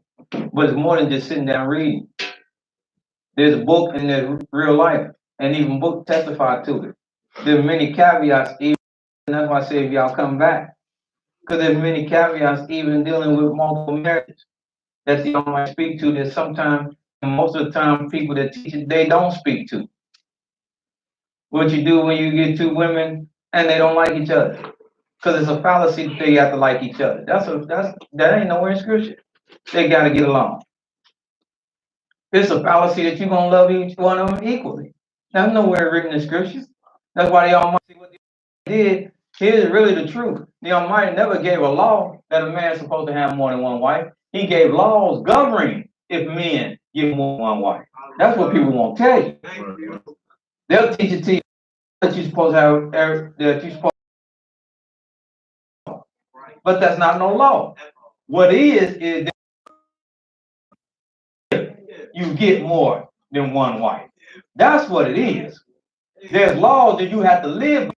But it's more than just sitting down reading. There's a book and there's real life, and even book testify to it. There's many caveats, even, and that's why I say if y'all come back, because there's many caveats even dealing with multiple marriages that y'all might speak to. That sometimes, and most of the time, people that teach it, they don't speak to. What you do when you get 2 women and they don't like each other, because it's a fallacy that they have to like each other. That ain't nowhere in scripture. They got to get along. It's a fallacy that you're gonna love each one of them equally. That's nowhere written in scriptures. That's why the Almighty, what they did, here's really the truth. The Almighty never gave a law that a man is supposed to have more than one wife. He gave laws governing if men get more than one wife. That's what people won't tell you. They'll teach it to you that you're supposed to have, that you're supposed to, but that's not no law. What is that you get more than one wife. That's what it is. There's laws that you have to live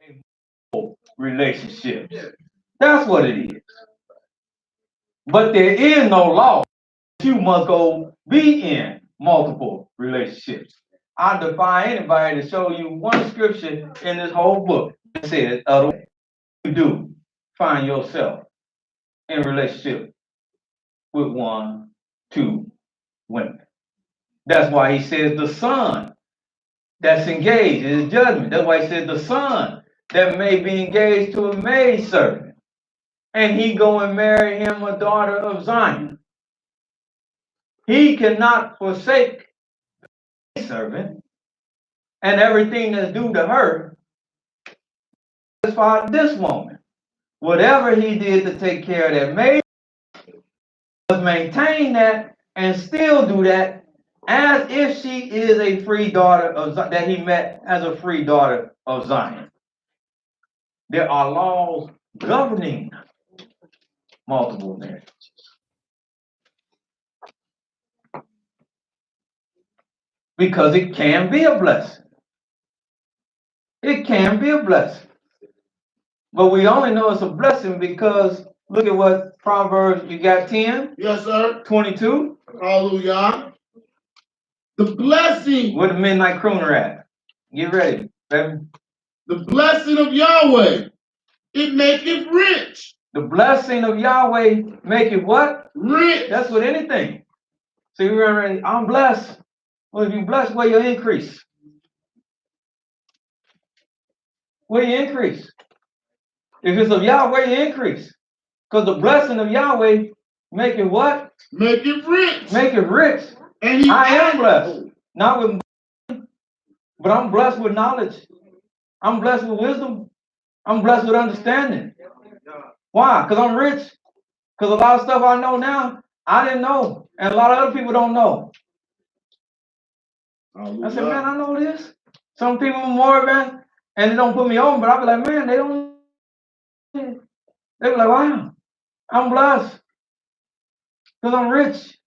in relationships. That's what it is. But there is no law that you must go be in multiple relationships. I defy anybody to show you one scripture in this whole book that says otherwise. You do find yourself in a relationship with 1, 2 women. That's why he says the son that's engaged in his judgment. That's why he says the son that may be engaged to a maid servant. and he go and marry him a daughter of Zion. He cannot forsake his servant and everything that's due to her. As far as this woman, whatever he did to take care of that maid, must maintain that and still do that as if she is a free daughter of Zion, that he met as a free daughter of Zion. There are laws governing multiple marriages. Because it can be a blessing. It can be a blessing. But we only know it's a blessing because look at what Proverbs, you got 10?
Yes, sir.
22?
Hallelujah. The blessing.
Where the midnight crooner at? Get ready, baby.
The blessing of Yahweh, it maketh rich.
The blessing of Yahweh make it what?
Rich.
That's with anything. See, we're ready. I'm blessed. Well, if you blessed, where you increase? Where you increase? If it's of Yahweh, you increase. Because the blessing of Yahweh make it what?
Make it rich.
Make it rich.
And
I am blessed. Not with, but I'm blessed with knowledge. I'm blessed with wisdom. I'm blessed with understanding. Why? Because I'm rich. Because a lot of stuff I know now, I didn't know. And a lot of other people don't know. I said, man, I know this. Some people are more advanced and they don't put me on, but I'll be like, man, they don't. They be like, wow, I'm blessed. Because I'm rich.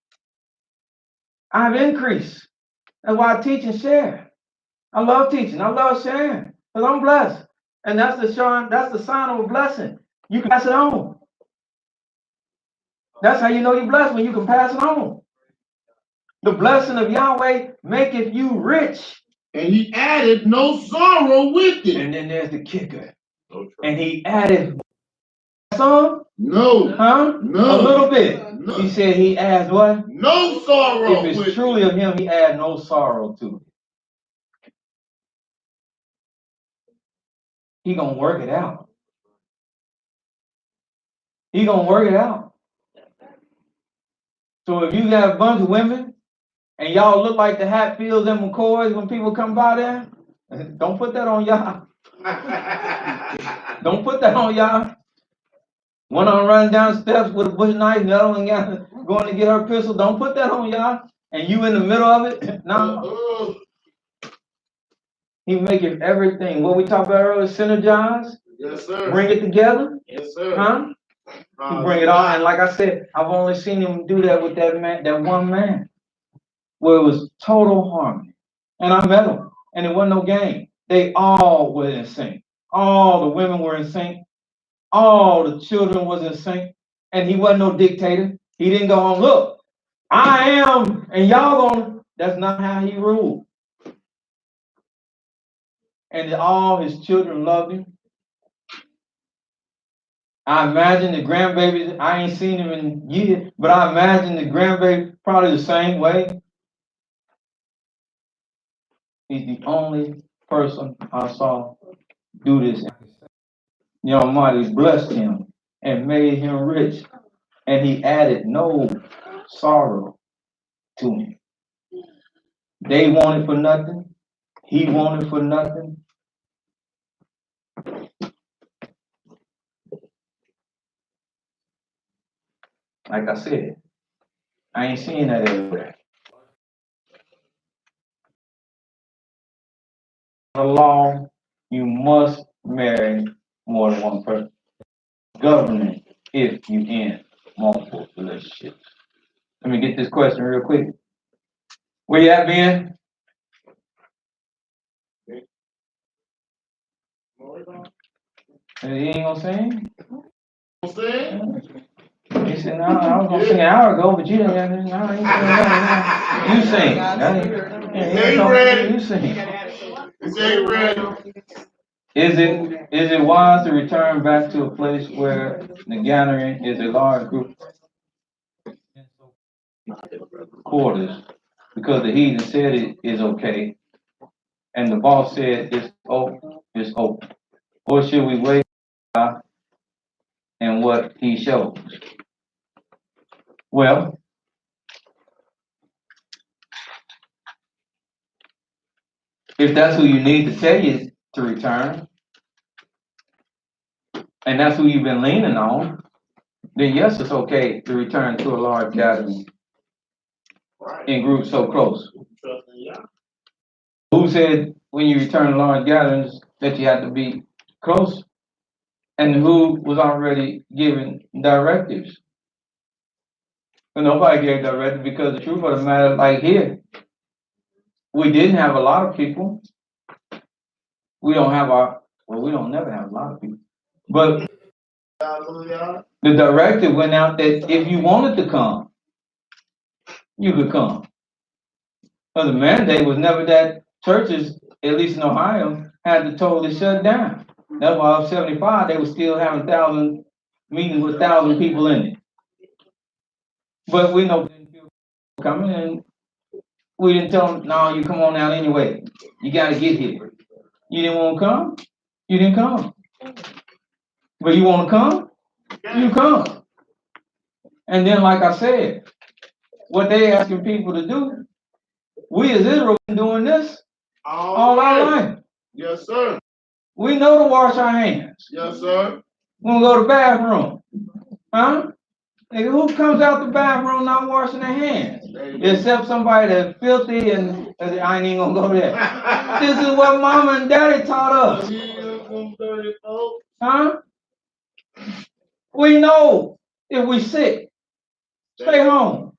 I have increase. That's why I teach and share. I love teaching. I love sharing. Because I'm blessed. And that's the sign of a blessing. You can pass it on. That's how you know you're blessed, when you can pass it on. The blessing of Yahweh maketh you rich.
And he added no sorrow with it.
And then there's the kicker. And he added some?
No.
Huh?
No.
A little bit.
No.
He said he adds what?
No sorrow.
If it's truly of him, he add no sorrow to it. He gonna work it out. He gonna work it out. So if you got a bunch of women and y'all look like the Hatfields and McCoys when people come by there, don't put that on y'all. Don't put that on y'all. One of them running down steps with a bush knife, the other one going to get her pistol. Don't put that on y'all. And you in the middle of it? No. He making everything. What we talked about earlier, synergize.
Yes, sir.
Bring it together.
Yes, sir.
Huh? He bring it on. And like I said, I've only seen him do that with that man, that one man, where it was total harmony. And I met him, and it wasn't no game. They all were in sync. All the women were in sync. All the children was in sync. And he wasn't no dictator. He didn't go on, look, I am, and y'all gonna. That's not how he ruled. And all his children loved him. I imagine the grandbabies, I ain't seen him in years, but I imagine the grandbaby probably the same way. He's the only person I saw do this. The Almighty blessed him and made him rich, and he added no sorrow to him. They wanted for nothing. He wanted for nothing. Like I said, I ain't seeing that everywhere. The law, you must marry more than one person. Governing if you in multiple relationships. Let me get this question real quick. Where you at, Ben? He ain't gonna sing? He said, no, I was gonna sing an hour ago, but you didn't have it. No, I ain't singing that. You sing. You sing. Is it wise to return back to a place where the gathering is a large group quarters because the heathen said it is okay and the boss said it's open, or should we wait and what he shows. Well, if that's who you need to tell you to return, and that's who you've been leaning on, then yes, it's okay to return to a large gathering in groups so close. Who said when you return to large gatherings that you have to be close? And who was already giving directives? But nobody gave directives, because the truth of the matter, like here, we didn't have a lot of people. We don't never have a lot of people. But the directive went out that if you wanted to come, you could come. But the mandate was never that churches, at least in Ohio, had to totally shut down. That's why up 75, they were still having 1,000 meetings with 1,000 people in it. But we know people coming, and we didn't tell them, no, you come on out anyway. You got to get here. You didn't want to come? You didn't come. But you want to come? You come. And then, like I said, what they asking people to do, we as Israel been doing this all our life.
Yes, sir.
We know to wash our hands.
Yes, sir.
When we go to the bathroom. Huh? Nigga, who comes out the bathroom not washing their hands? Except somebody that's filthy, and I ain't even gonna go there. This is what mama and daddy taught us. Huh? We know if we sick, stay home.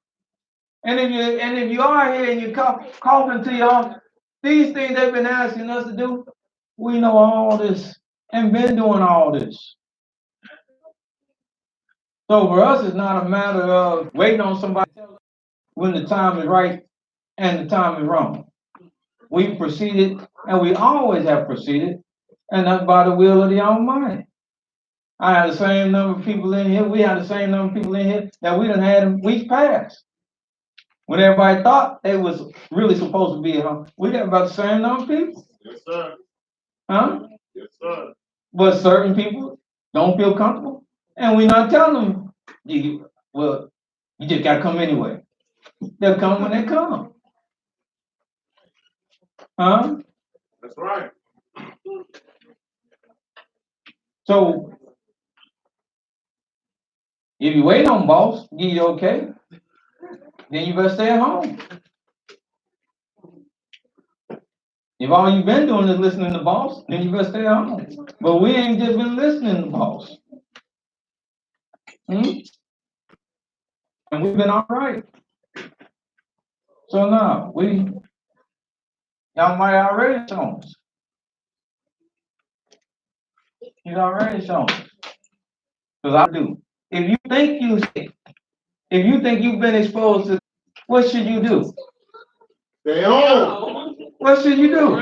And if you are here and you're coughing to y'all, these things they've been asking us to do, we know all this and been doing all this. So for us, it's not a matter of waiting on somebody to tell us when the time is right and the time is wrong. We proceeded, and we always have proceeded, and that's by the will of the Almighty. I had the same number of people in here. We had the same number of people in here that we done had in weeks past. When everybody thought they was really supposed to be at home, we got about the same number of people.
Yes, sir.
Huh?
Yes, sir.
But certain people don't feel comfortable, and we're not telling them, you just got to come anyway. They'll come when they come. Huh?
That's right.
So, if you wait on boss, give you okay, then you better stay at home. If all you've been doing is listening to boss, then you better stay at home. But we ain't just been listening to boss. And we've been all right. So now, y'all might already shown us. He's already shown us. Because I do. If you think you've been exposed to, what should you do?
Stay home.
What should you do?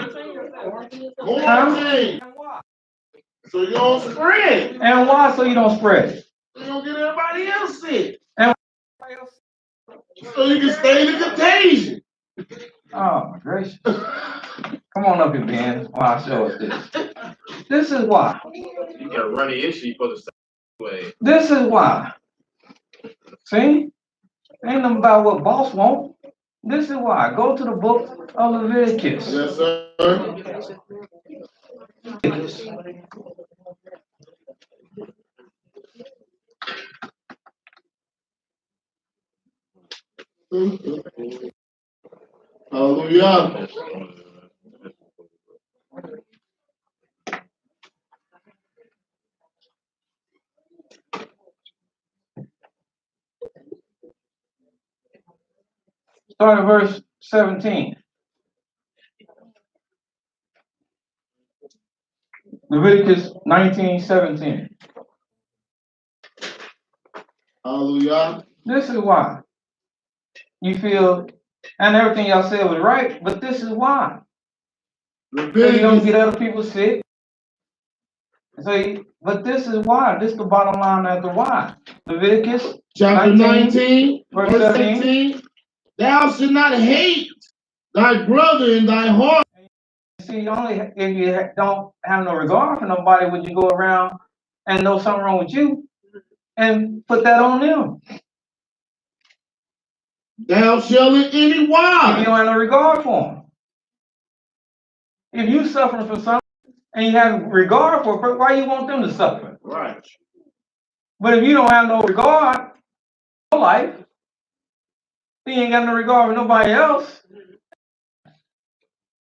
Quarantine. So you don't spread.
And why? So you don't spread it.
So you don't get everybody else sick.
And
so you can stay in the contagion.
oh my gracious. Come on up here, Ben, while I show us this. This is why.
You got to run the issue for the same way.
This is why. See? Ain't nothing about what boss want. This is why. Go to the book of Leviticus.
Yes, sir. Hallelujah.
Start at verse 17. Leviticus 19:17.
Hallelujah.
This is why. You feel, and everything y'all said was right, but this is why. So you don't get other people sick. So, but this is why. This is the bottom line of the why. Leviticus
chapter 19,
verse
17. Thou shalt not hate thy brother in thy heart.
See, only if you don't have no regard for nobody would you go around and know something wrong with you. and put that on them.
Thou shalt in any
If you
wise.
don't have no regard for them. If you suffering from something and you have regard for it, why you want them to suffer?
Right.
But if you don't have no regard for life, then you ain't got no regard for nobody else.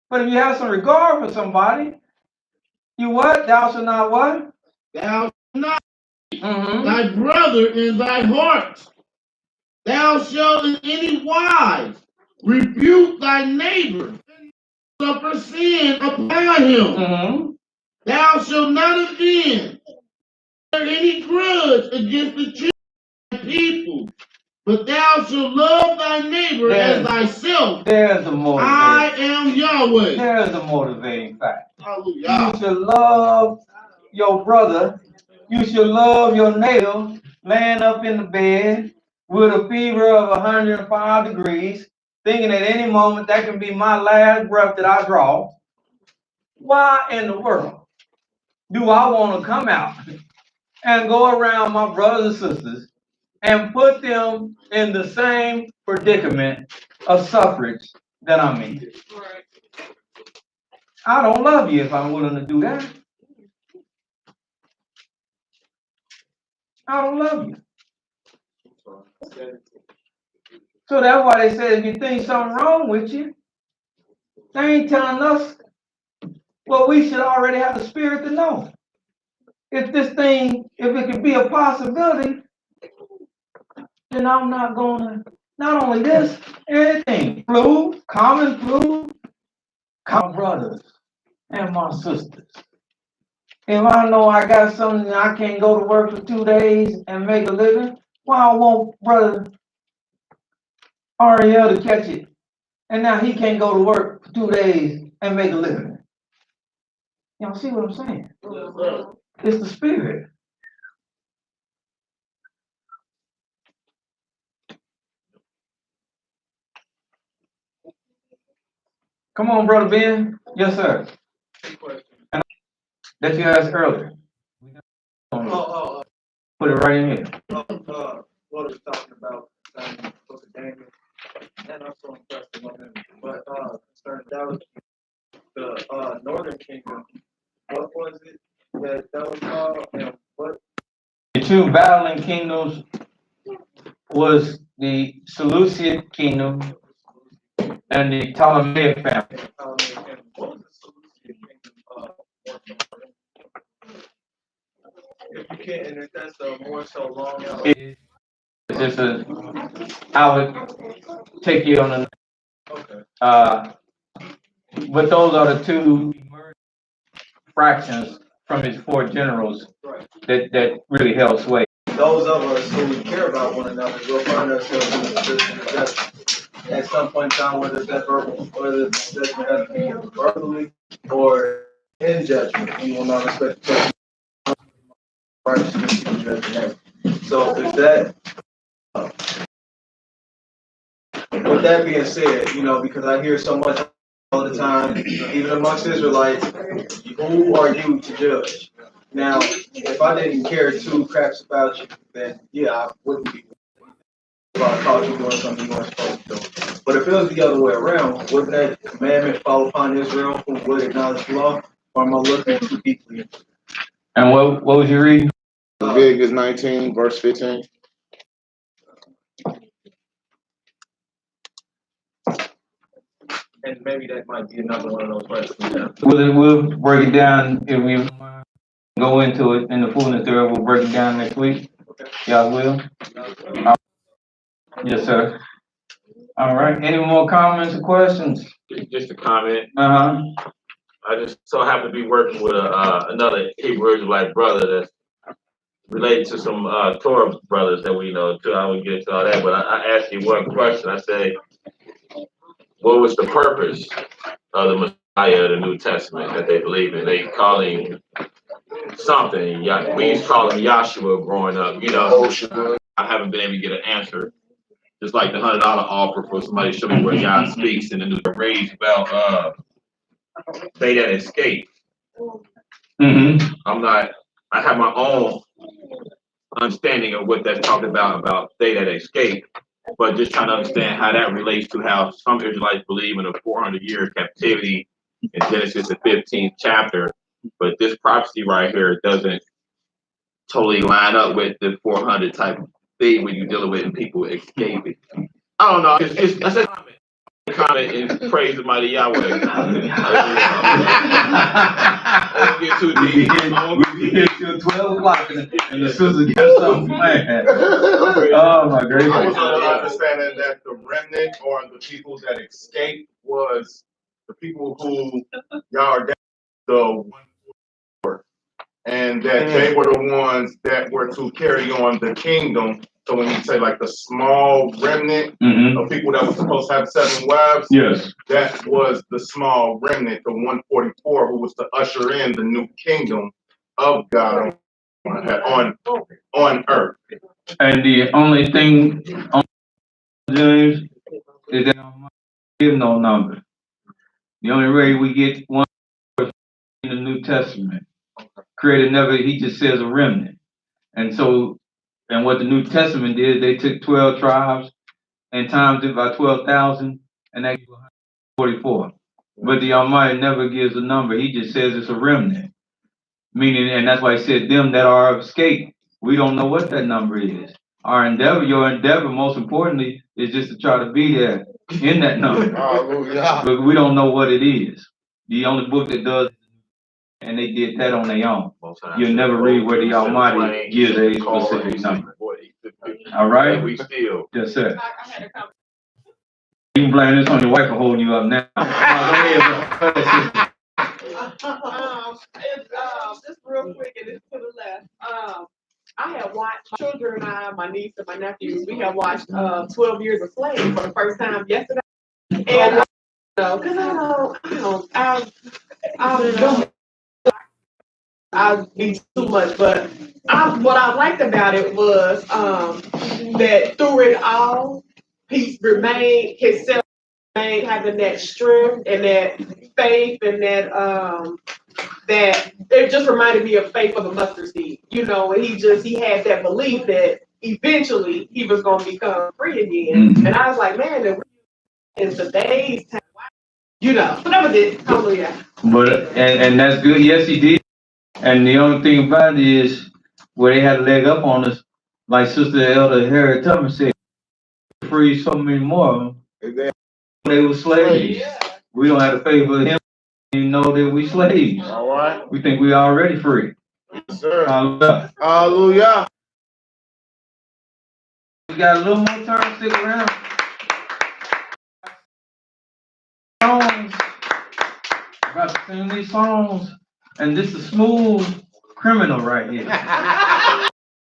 But if you have some regard for somebody, you what? Thou shalt not what?
Thou shalt not
Mm-hmm.
thy brother in thy heart. Thou shalt in any wise rebuke thy neighbor, suffer sin upon him.
Mm-hmm.
Thou shalt not again bear any grudge against the children of thy people, but thou shalt love thy neighbor as thyself.
There's the motivating.
I am Yahweh.
There's the motivating fact.
Hallelujah.
You should love your brother. You should love your neighbor laying up in the bed with a fever of 105 degrees, thinking at any moment that can be my last breath that I draw. Why in the world do I want to come out and go around my brothers and sisters and put them in the same predicament of suffrage that I'm in? I don't love you if I'm willing to do that. I don't love you. So that's why they said if you think something wrong with you, they ain't telling us what we should already have the spirit to know. If this thing, if it could be a possibility, then I'm not gonna, not only this, anything, flu, common flu, my brothers and my sisters. If I know I got something I can't go to work for 2 days and make a living, why I want brother Ariel to catch it? And now he can't go to work for 2 days and make a living. Y'all see what I'm saying? It's the spirit. Come on, Brother Ben. Yes, sir. That you asked earlier. Put it right in here.
What was talking about Book of Daniel, and also impressed on him. But concerning the Northern Kingdom, what was it that was called, and what?
The two battling kingdoms was the Seleucid kingdom and the Ptolemaic family.
What was the Seleucid kingdom? If you can't, and if that's more so long out.
It's just I would take you on a.
Okay.
But those are the two fractions from his four generals that really held sway.
Those of us who care about one another will find ourselves in a position of judgment at some point in time, whether that verbal, whether the judgment has to be verbally or in judgment. We will not expect judgment. Righteousness and judgment. So if that, with that being said, because I hear so much all the time, even amongst Israelites, who are you to judge? Now, if I didn't care two craps about you, then yeah, I wouldn't be. If I caught you doing something you weren't supposed to do. But if it was the other way around, wouldn't that commandment fall upon Israel who would acknowledge the law? Or am I looking too deeply?
And what was you reading?
Leviticus 19, verse 15.
And maybe that might be another one of those questions.
We'll break it down if we go into it in the fullness there. We'll break it down next week. Y'all will? Yes, sir. All right. Any more comments or questions?
Just a comment.
Uh-huh.
I just so happen to be working with another Hebrew Israelite brother that's related to some Torah brothers that we know too. I wouldn't get into all that, but I asked you one question. I said, what was the purpose of the Messiah of the New Testament that they believe in? They call him something. We used to call him Yahshua growing up. I haven't been able to get an answer. Just like the $100 offer for somebody to show me where God speaks in the New Rage about they that escape.
Mm-hmm.
I have my own understanding of what that's talking about they that escape, but just trying to understand how that relates to how some Israelites believe in a 400-year captivity in Genesis, the 15th chapter. But this prophecy right here doesn't totally line up with the 400 type thing when you're dealing with people escaping. I don't know. It's a comment and praise the mighty Yahweh. Let's get too deep.
We get till 12 o'clock and the sister got something planned. Oh my
I was
gracious.
under the understanding that the remnant or the people that escaped was the people who y'all are down the 144, and that they were the ones that were to carry on the kingdom. So when you say like the small remnant of people that were supposed to have 7 wives,
Yes.
that was the small remnant, the 144, who was to usher in the new kingdom of God on earth.
And the only thing on James is that I give no number. The only way we get one in the New Testament. Created never, he just says a remnant. And so, and what the New Testament did, they took 12 tribes and times it by 12,000, and that gives 144. But the Almighty never gives a number. He just says it's a remnant. Meaning, and that's why he said them that are escaped. We don't know what that number is. Our endeavor, your endeavor, most importantly, is just to try to be there in that number.
Hallelujah.
But we don't know what it is. The only book that does, and they did that on their own. You'll never read where the Almighty gives a specific number. All right?
We still.
Yes, sir. You can blame this on your wife for holding you up now.
Just real quick, and it's to the left. I have watched my children and I, my niece and my nephews, we have watched 12 Years a Slave for the first time yesterday. And because I'll be too much, but what I liked about it was that through it all, he remained himself, having that strength and that faith and that it just reminded me of faith of the mustard seed, and he had that belief that eventually he was going to become free again. Mm-hmm. And I was like, man, in today's time, whatever did, hallelujah.
But and that's good. Yes, he did. And the only thing about it is where they had a leg up on us, like Sister Elder Harriet Tubman said, free so many more. They were slaves. Yeah. We don't have to favor him. You know that we slaves.
All right.
We think we already free.
Yes, sir.
Hallelujah.
Hallelujah.
We got a little more time. Stick around. Songs. About to sing these songs, and this is Smooth Criminal right here.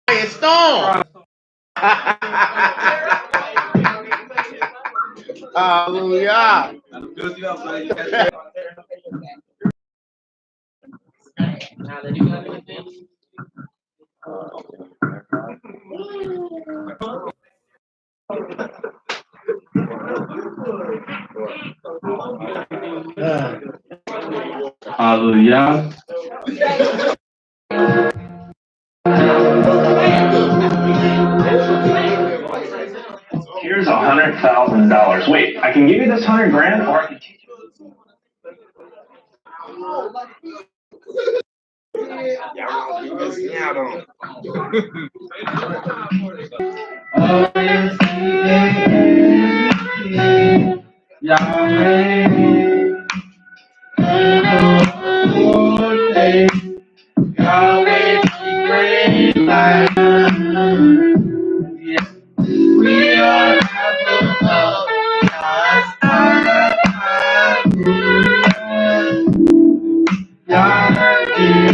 It's Storm. Hallelujah.
Hallelujah.
Here's $100,000. Wait, I can give you this $100,000, or I can teach you.
We are apple of God's eye. God is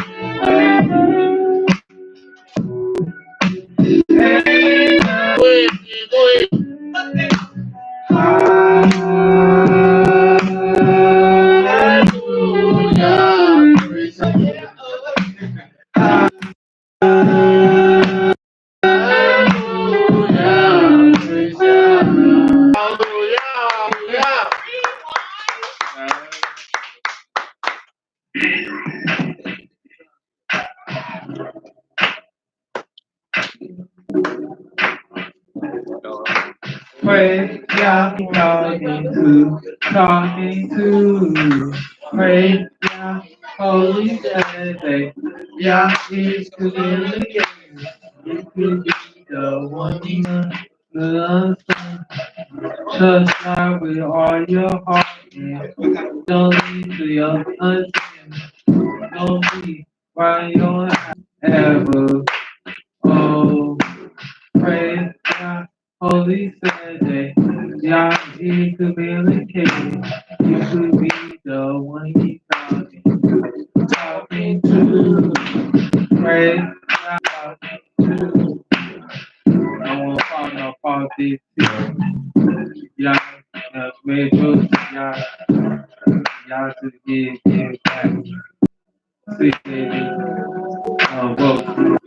Praise Yah, talking to, praise Yah, Holy Saturday. Yah is communicating. It could be the one who loves them. Trust God with all your heart and don't lean to your understanding. Don't be why you don't ever. Oh, praise God, Holy Saturday. Yah is communicating. You could be the one he's talking to. Praise God, talking to. I want to follow no politics. Y'all, made drugs, y'all to get back. See, baby, vote.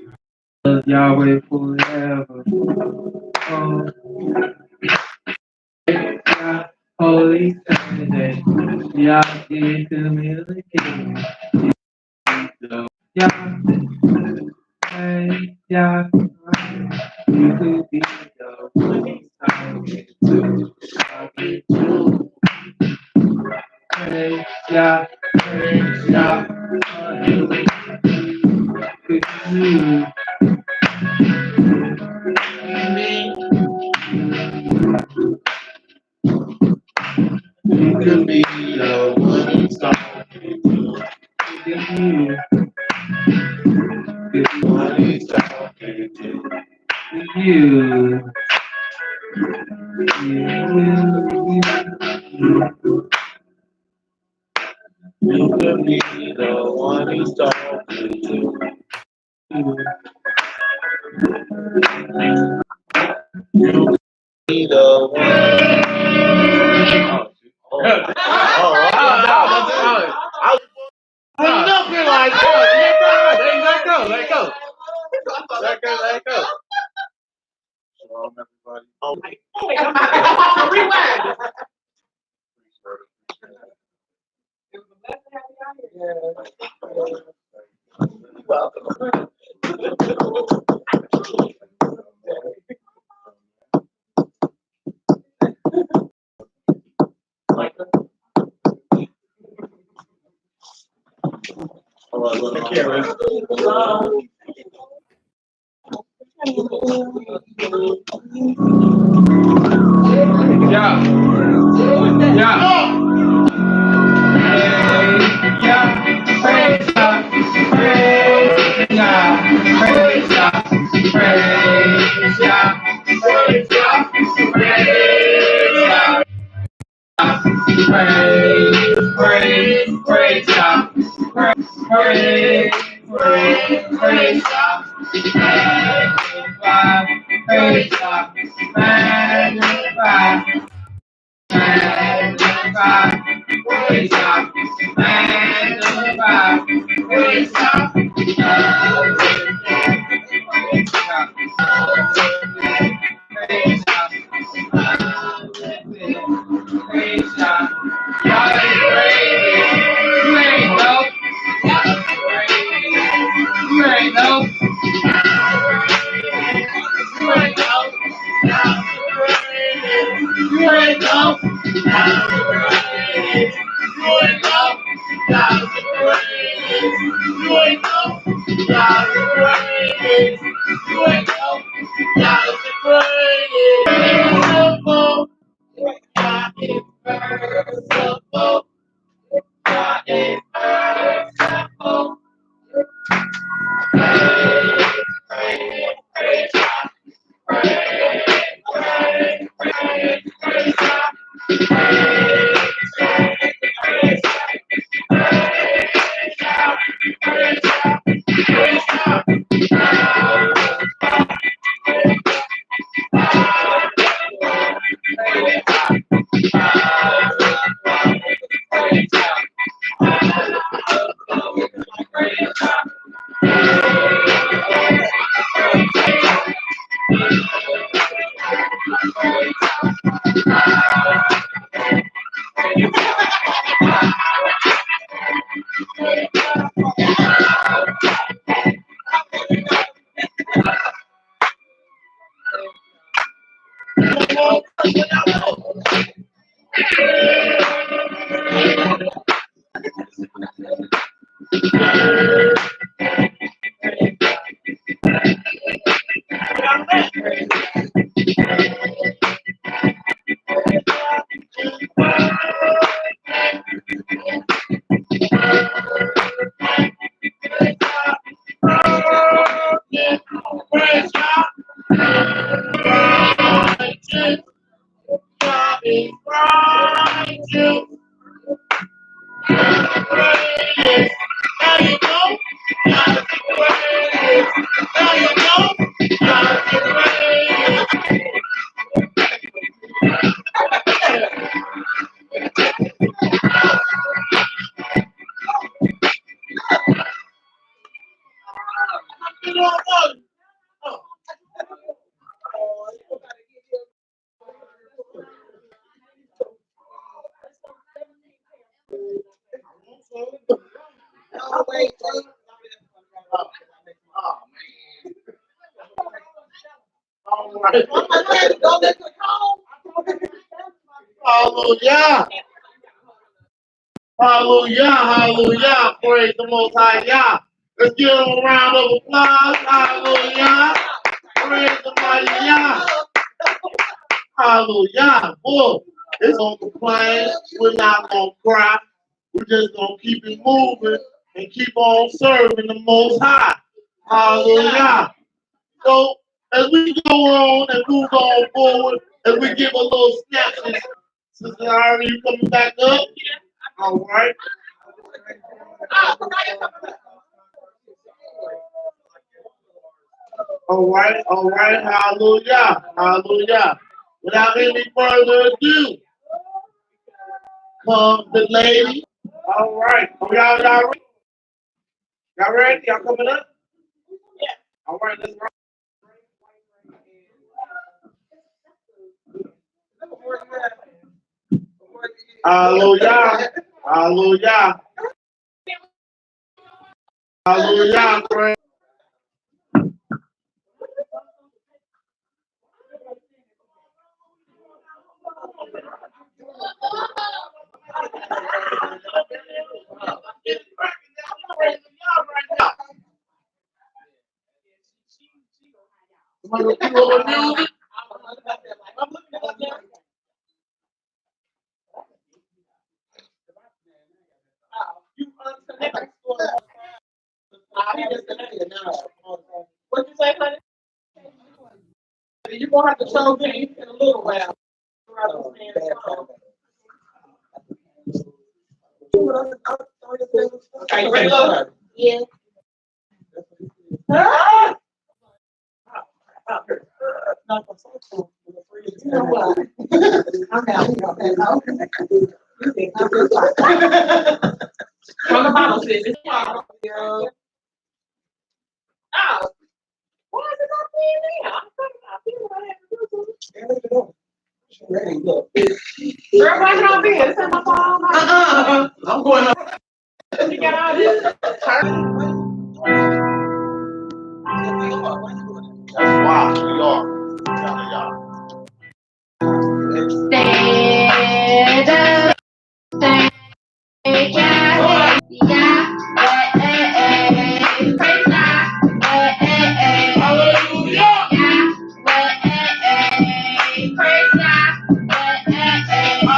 Yahweh forever. Oh, Yah, Holy Saturday. Yah is communicating. Yah, hey, Yah, you could be the one he's talking to. Hey, Yah, could you could be the one he's talking to. You could be what he's talking to. You. You could be the one he's talking to. You could be the one.
Put it up here like, let go.
Shalom, everybody.
Rewind.
You know what? All right. Hallelujah. Hallelujah. Hallelujah. Praise the Most High Yah. Let's give him a round of applause. Hallelujah. Praise the Mighty Yah. Hallelujah. Boy, it's on the plane. We're not going to cry. We're just going to keep it moving and keep on serving the Most High. Hallelujah. So, as we go on and move on forward, as we give a little snapshot, Sister Ari, you coming back up? All right. All right, hallelujah, hallelujah. Without any further ado, come the lady. All right, y'all ready? Y'all ready? Y'all coming up? Yeah. All right, let's rock. Hallelujah, hallelujah, hallelujah, praise. What you say, honey? You're gonna have to show me in a little while. Are you ready, Lola? Yeah. You know what? I'm out. From the Bible says it's oh, why is it not being there? I'm talking about people that have to do it. Girl, why is it not being? It's in my phone. I'm going up. You got all this.
Wow, we are.
Stand up, stand yeah, praise God, hallelujah, praise God,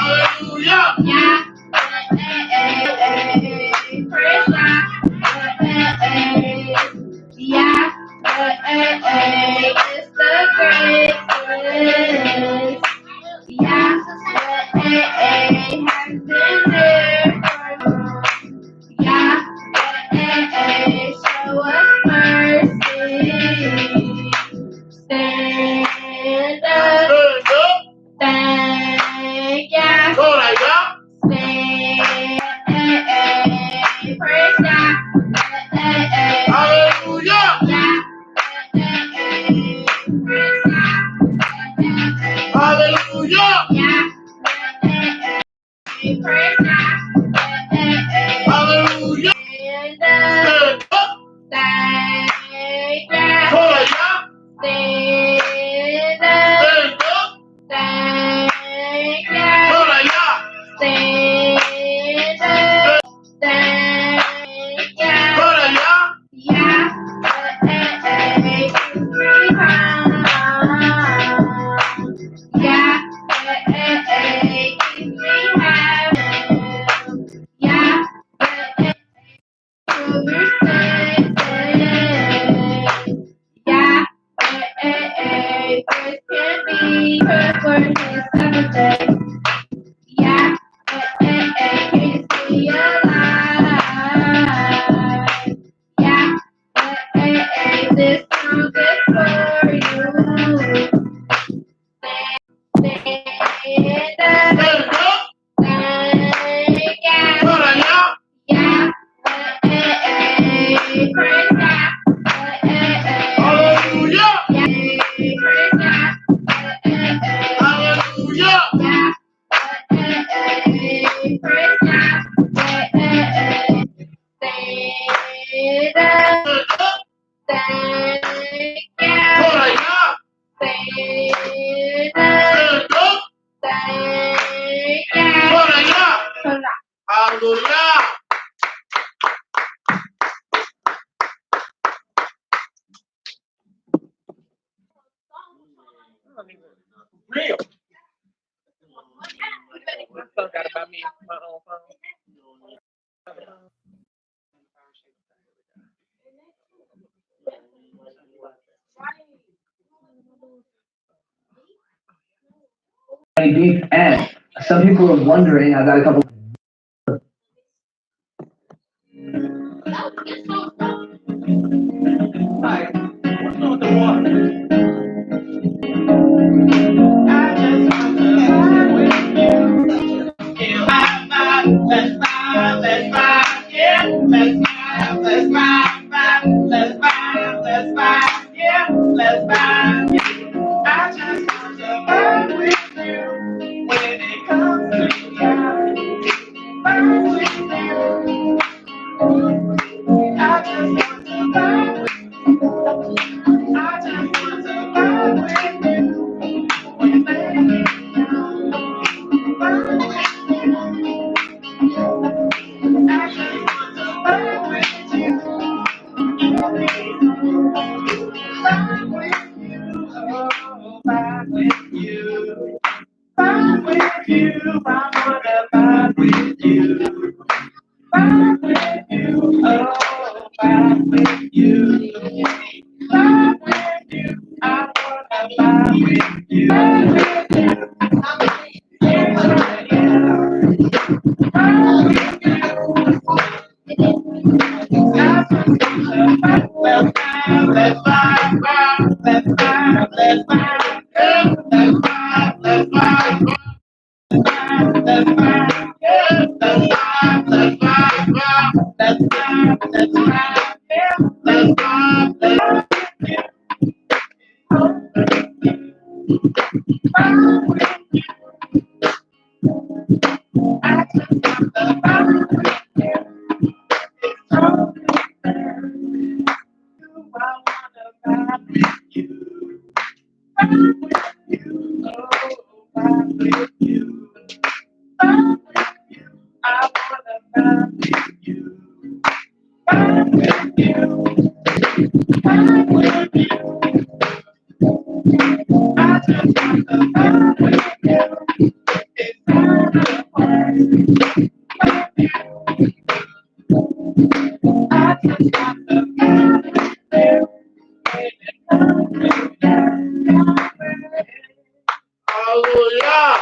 hallelujah, praise God, it's the Christmas. Yeah, has been there for yeah, show us mercy. Stand up, thank yeah, stand, praise God, hallelujah, praise God, hallelujah, praise God, hallelujah. Stand up, thank God, stand up, thank God, stand up, thank God, yeah, yeah, yeah, first can be her word is Saturday. Yeah, can see alive. Yeah, this song is for you. Stand up, thank God. Yeah, praise God. Thank you.
Hallelujah.
Thank you.
Hallelujah. Hallelujah.
Real. I forgot about me my own phone.
Deep and some people are wondering. I got a couple.
Hi, what's on the water?
I just want to ride with you. Yeah, let's ride, let's ride, yeah, let's ride, let's ride, let's ride, let's ride, yeah, let's ride. I just want to ride with you when it comes to you. Ride with you. I just want to ride with you. I just want to ride with you when they ride with you. I just want to ride with you. Ride with you. Oh, ride with you. Ride with you. I wanna ride with you. Ride with you. Oh, ride with you. Ride with you. I wanna ride with you. Ride with you. Yeah, yeah. Ride with you. I just wanna ride. Let's ride, ride, let's ride, let's ride, yeah, let's ride, let's ride, let's ride, yeah, let's ride, let's ride, let's ride, let's ride, yeah, let's ride, let's ride. I just wanna ride with you. It's totally fair. I wanna ride with you. Ride with you. Oh, ride with you. Ride with you. I wanna ride with you. Ride with you. Ride with you. I just wanna ride with you. It's not a place. With you. I just wanna ride with you.
Hallelujah.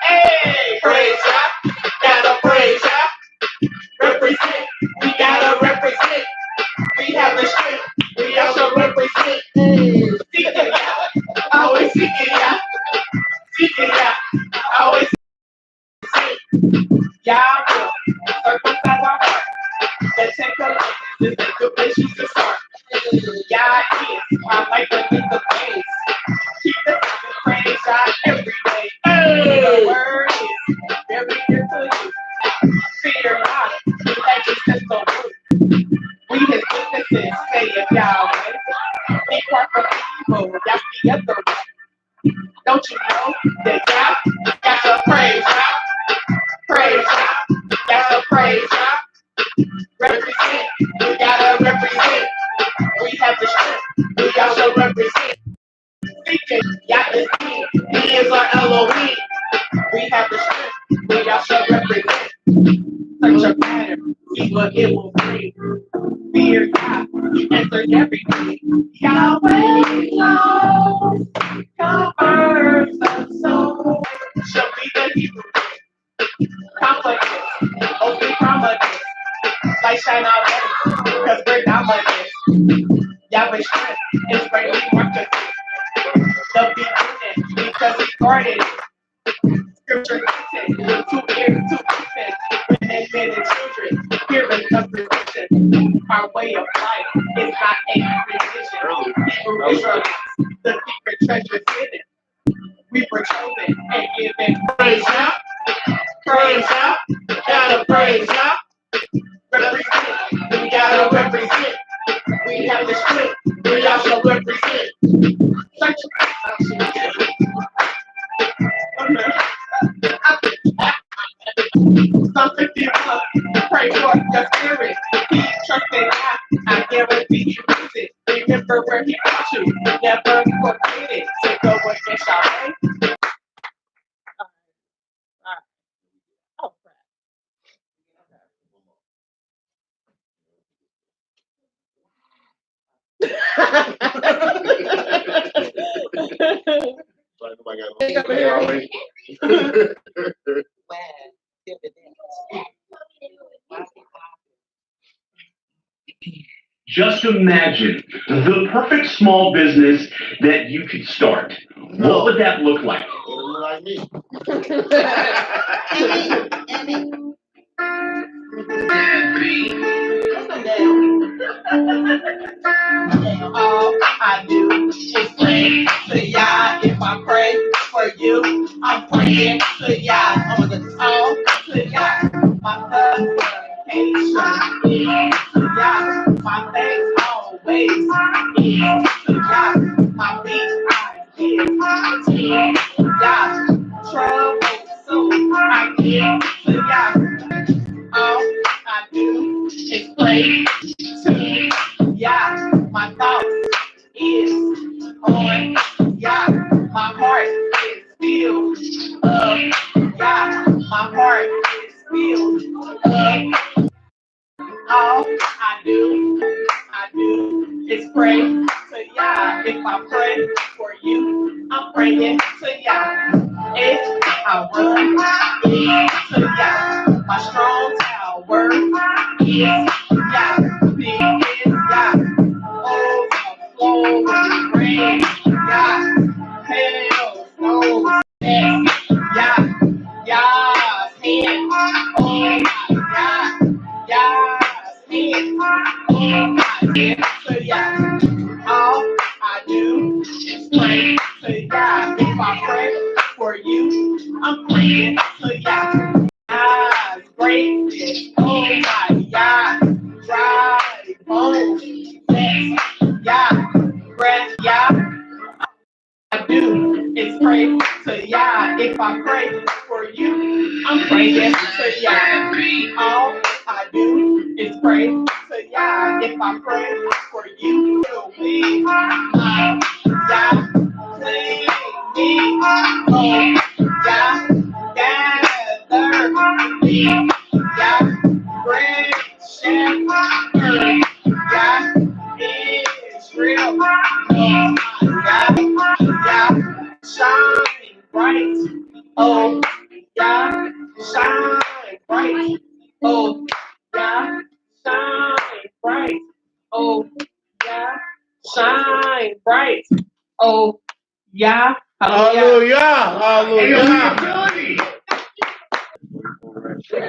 Hey, praise ya, gotta praise ya. Represent, we gotta represent. We have the strength, we also represent. Seeking ya, always seeking ya, seeking ya, always seeking. Yahweh, circumcise our heart. Let's take a look. This is the place you to start. Yah is my life and the praise. Keep the praise God every day. The word is very dear to you. Fear not, you have just said so good. We his witnesses, say it Yahweh. Be far from evil, that's the other way. Don't you know that Yah got to praise Yah? Praise Yah, got to praise Yah. Represent, we gotta represent. We have the strength, we also represent. Speaking, Yah is King, He is our Elohim. We have the strength, we also represent. Such a matter, see what it will bring. Fear God, you answer everything. Yahweh knows, covers the soul. Shall be the Hebrew. Confidence, open prominence. Light shine out, cause we're dominant. Yahweh strength is greatly wonderful. The beginning, because he started it. Scripture said, two ears, two infants, women, men, and children, hearing the precision. Our way of life is not a religion. Hebrew Israelites, the secret treasures hidden. We were chosen and given praise up, praise up, gotta praise up. Represent, we gotta represent. We have the strength, we also represent. Such something different. Pray for your spirit. Keep trusting God. I guarantee you use it. Remember where He got you. Never forget it. To go against your way. Oh
Just imagine the perfect small business that you could start. What would that look like?
Like me.
All I do is pray to Yah. If I pray for you, I'm praying to Yah. All to Yah. My supplication is to Yah. My thanks always is to Yah. My beat I give to Yah. Trouble so I give to Yah. All I do is pray to Yah. My thoughts is on Yah. My heart is filled of Yah. My heart is filled of all I do is pray to Yah. If I pray for you, I'm praying to Yah. If I run to Yah, my strong tower is Yah. Big is Yah. Overflow rain, Yah. Hell snow, Yah. Yah's hand, oh my God. Yah's hand, oh my God. So Yah, all I do is pray to Yah. If I pray for you, I'm praying to Yah. Yah's greatness, oh my God. Dry bones, yes, Yah. Breath, Yah. I do is pray to Yah. If I pray for you, I'm praying to Yah. All I do is pray to Yah. If I pray for you, it'll be my Yah. Clean me, oh Yah. Gather me, Yah. Break, shepherd, Yah. Israel, oh Yah. Yah, shine bright, oh Yah, shine bright, oh Yah, shine bright, oh Yah, shine bright, oh Yah,
Hallelujah. Hallelujah.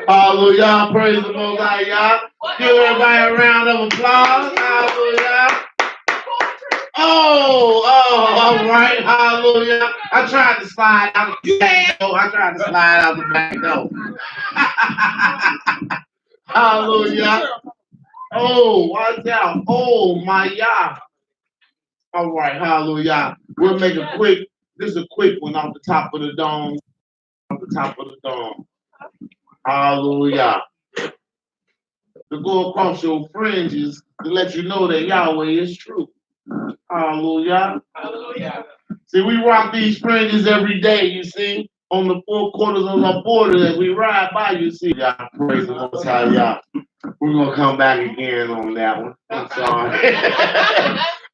Hallelujah. Praise the Most High Yah. Give everybody a round of applause. Hallelujah. Oh, all right. Hallelujah. I tried to slide out the back door. I tried to slide out the back door. Hallelujah. Oh, watch out. Oh, my Yah. All right. Hallelujah. We'll make a quick, this is a quick one off the top of the dome. Off the top of the dome. Hallelujah. To go across your fringes to let you know that Yahweh is true. Hallelujah.
Hallelujah.
See, we rock these fringes every day, you see, on the four corners of our border that we ride by, you see. Y'all praise the Most High, y'all. We're going to come back again on that one. I'm sorry.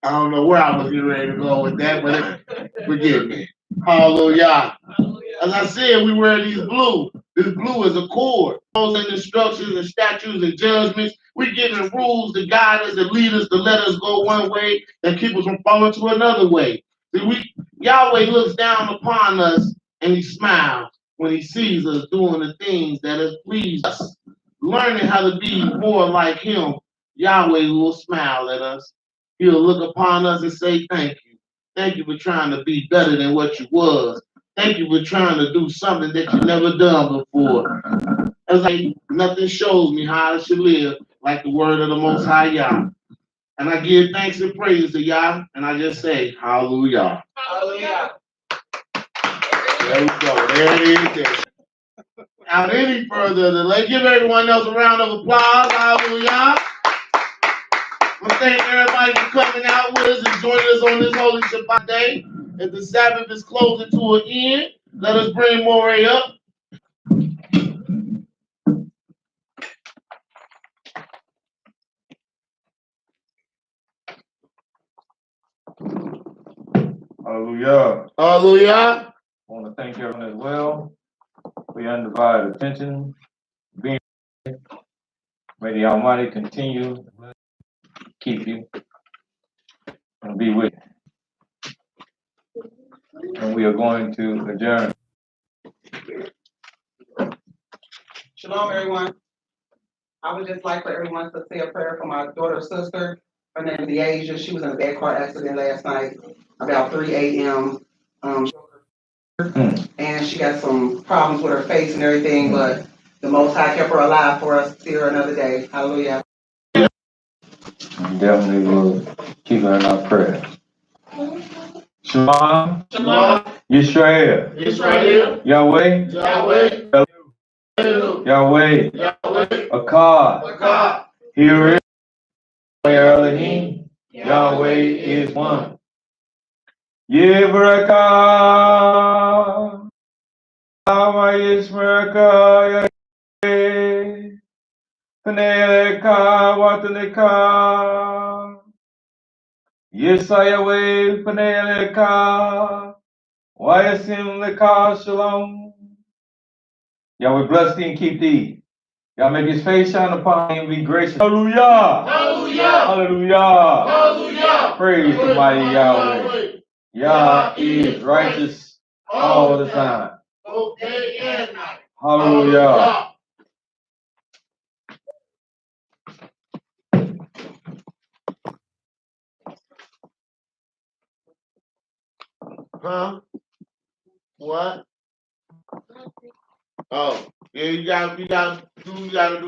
I don't know where I was getting ready to go with that, but forgive me. Hallelujah. As I said, we wear these blue. This blue is a cord. Laws and instructions and statutes and judgments. We're giving rules to guide us and lead us to let us go one way and keep us from falling to another way. See, Yahweh looks down upon us and he smiles when he sees us doing the things that has pleased us. Learning how to be more like him, Yahweh will smile at us. He'll look upon us and say, thank you. Thank you for trying to be better than what you was. Thank you for trying to do something that you never done before. It's like nothing shows me how I should live like the word of the Most High Yah. And I give thanks and praise to Yah, and I just say, hallelujah.
Hallelujah.
There we go. There it is. There. Without any further delay, give everyone else a round of applause. Hallelujah. I want to thank everybody for coming out with us and joining us on this Holy Shabbat day. As the Sabbath is closing to an end, let us bring Moreh up.
Hallelujah.
Hallelujah.
I want to thank everyone as well for your undivided attention. Being may the Almighty continue to keep you and be with you. And we are going to adjourn.
Shalom, everyone. I would just like for everyone to say a prayer for my daughter's sister. Her name is Deasia. She was in a bad car accident last night about 3 a.m. And she got some problems with her face and everything, but the Most High kept her alive for us to see her another day. Hallelujah.
Definitely will keep her in our prayers. Shalom.
Shalom.
Yisrael.
Israel.
Yahweh.
Yahweh.
Yahweh.
Yahweh.
Akkad.
God.
Here is Elohim. Yahweh is one. Yivrakah. Yahweh Yisrakah. Yahweh. Paneleka. Wataleka. Yisayaweh. Paneleka. Wayasim leka. Shalom. Yahweh bless thee and keep thee. Y'all make his face shine upon thee and be gracious. Hallelujah.
Hallelujah.
Hallelujah.
Hallelujah.
Praise the mighty Yahweh. Yah is righteous all the time.
Both day and night.
Hallelujah.
Huh? What? Oh, yeah, you gotta do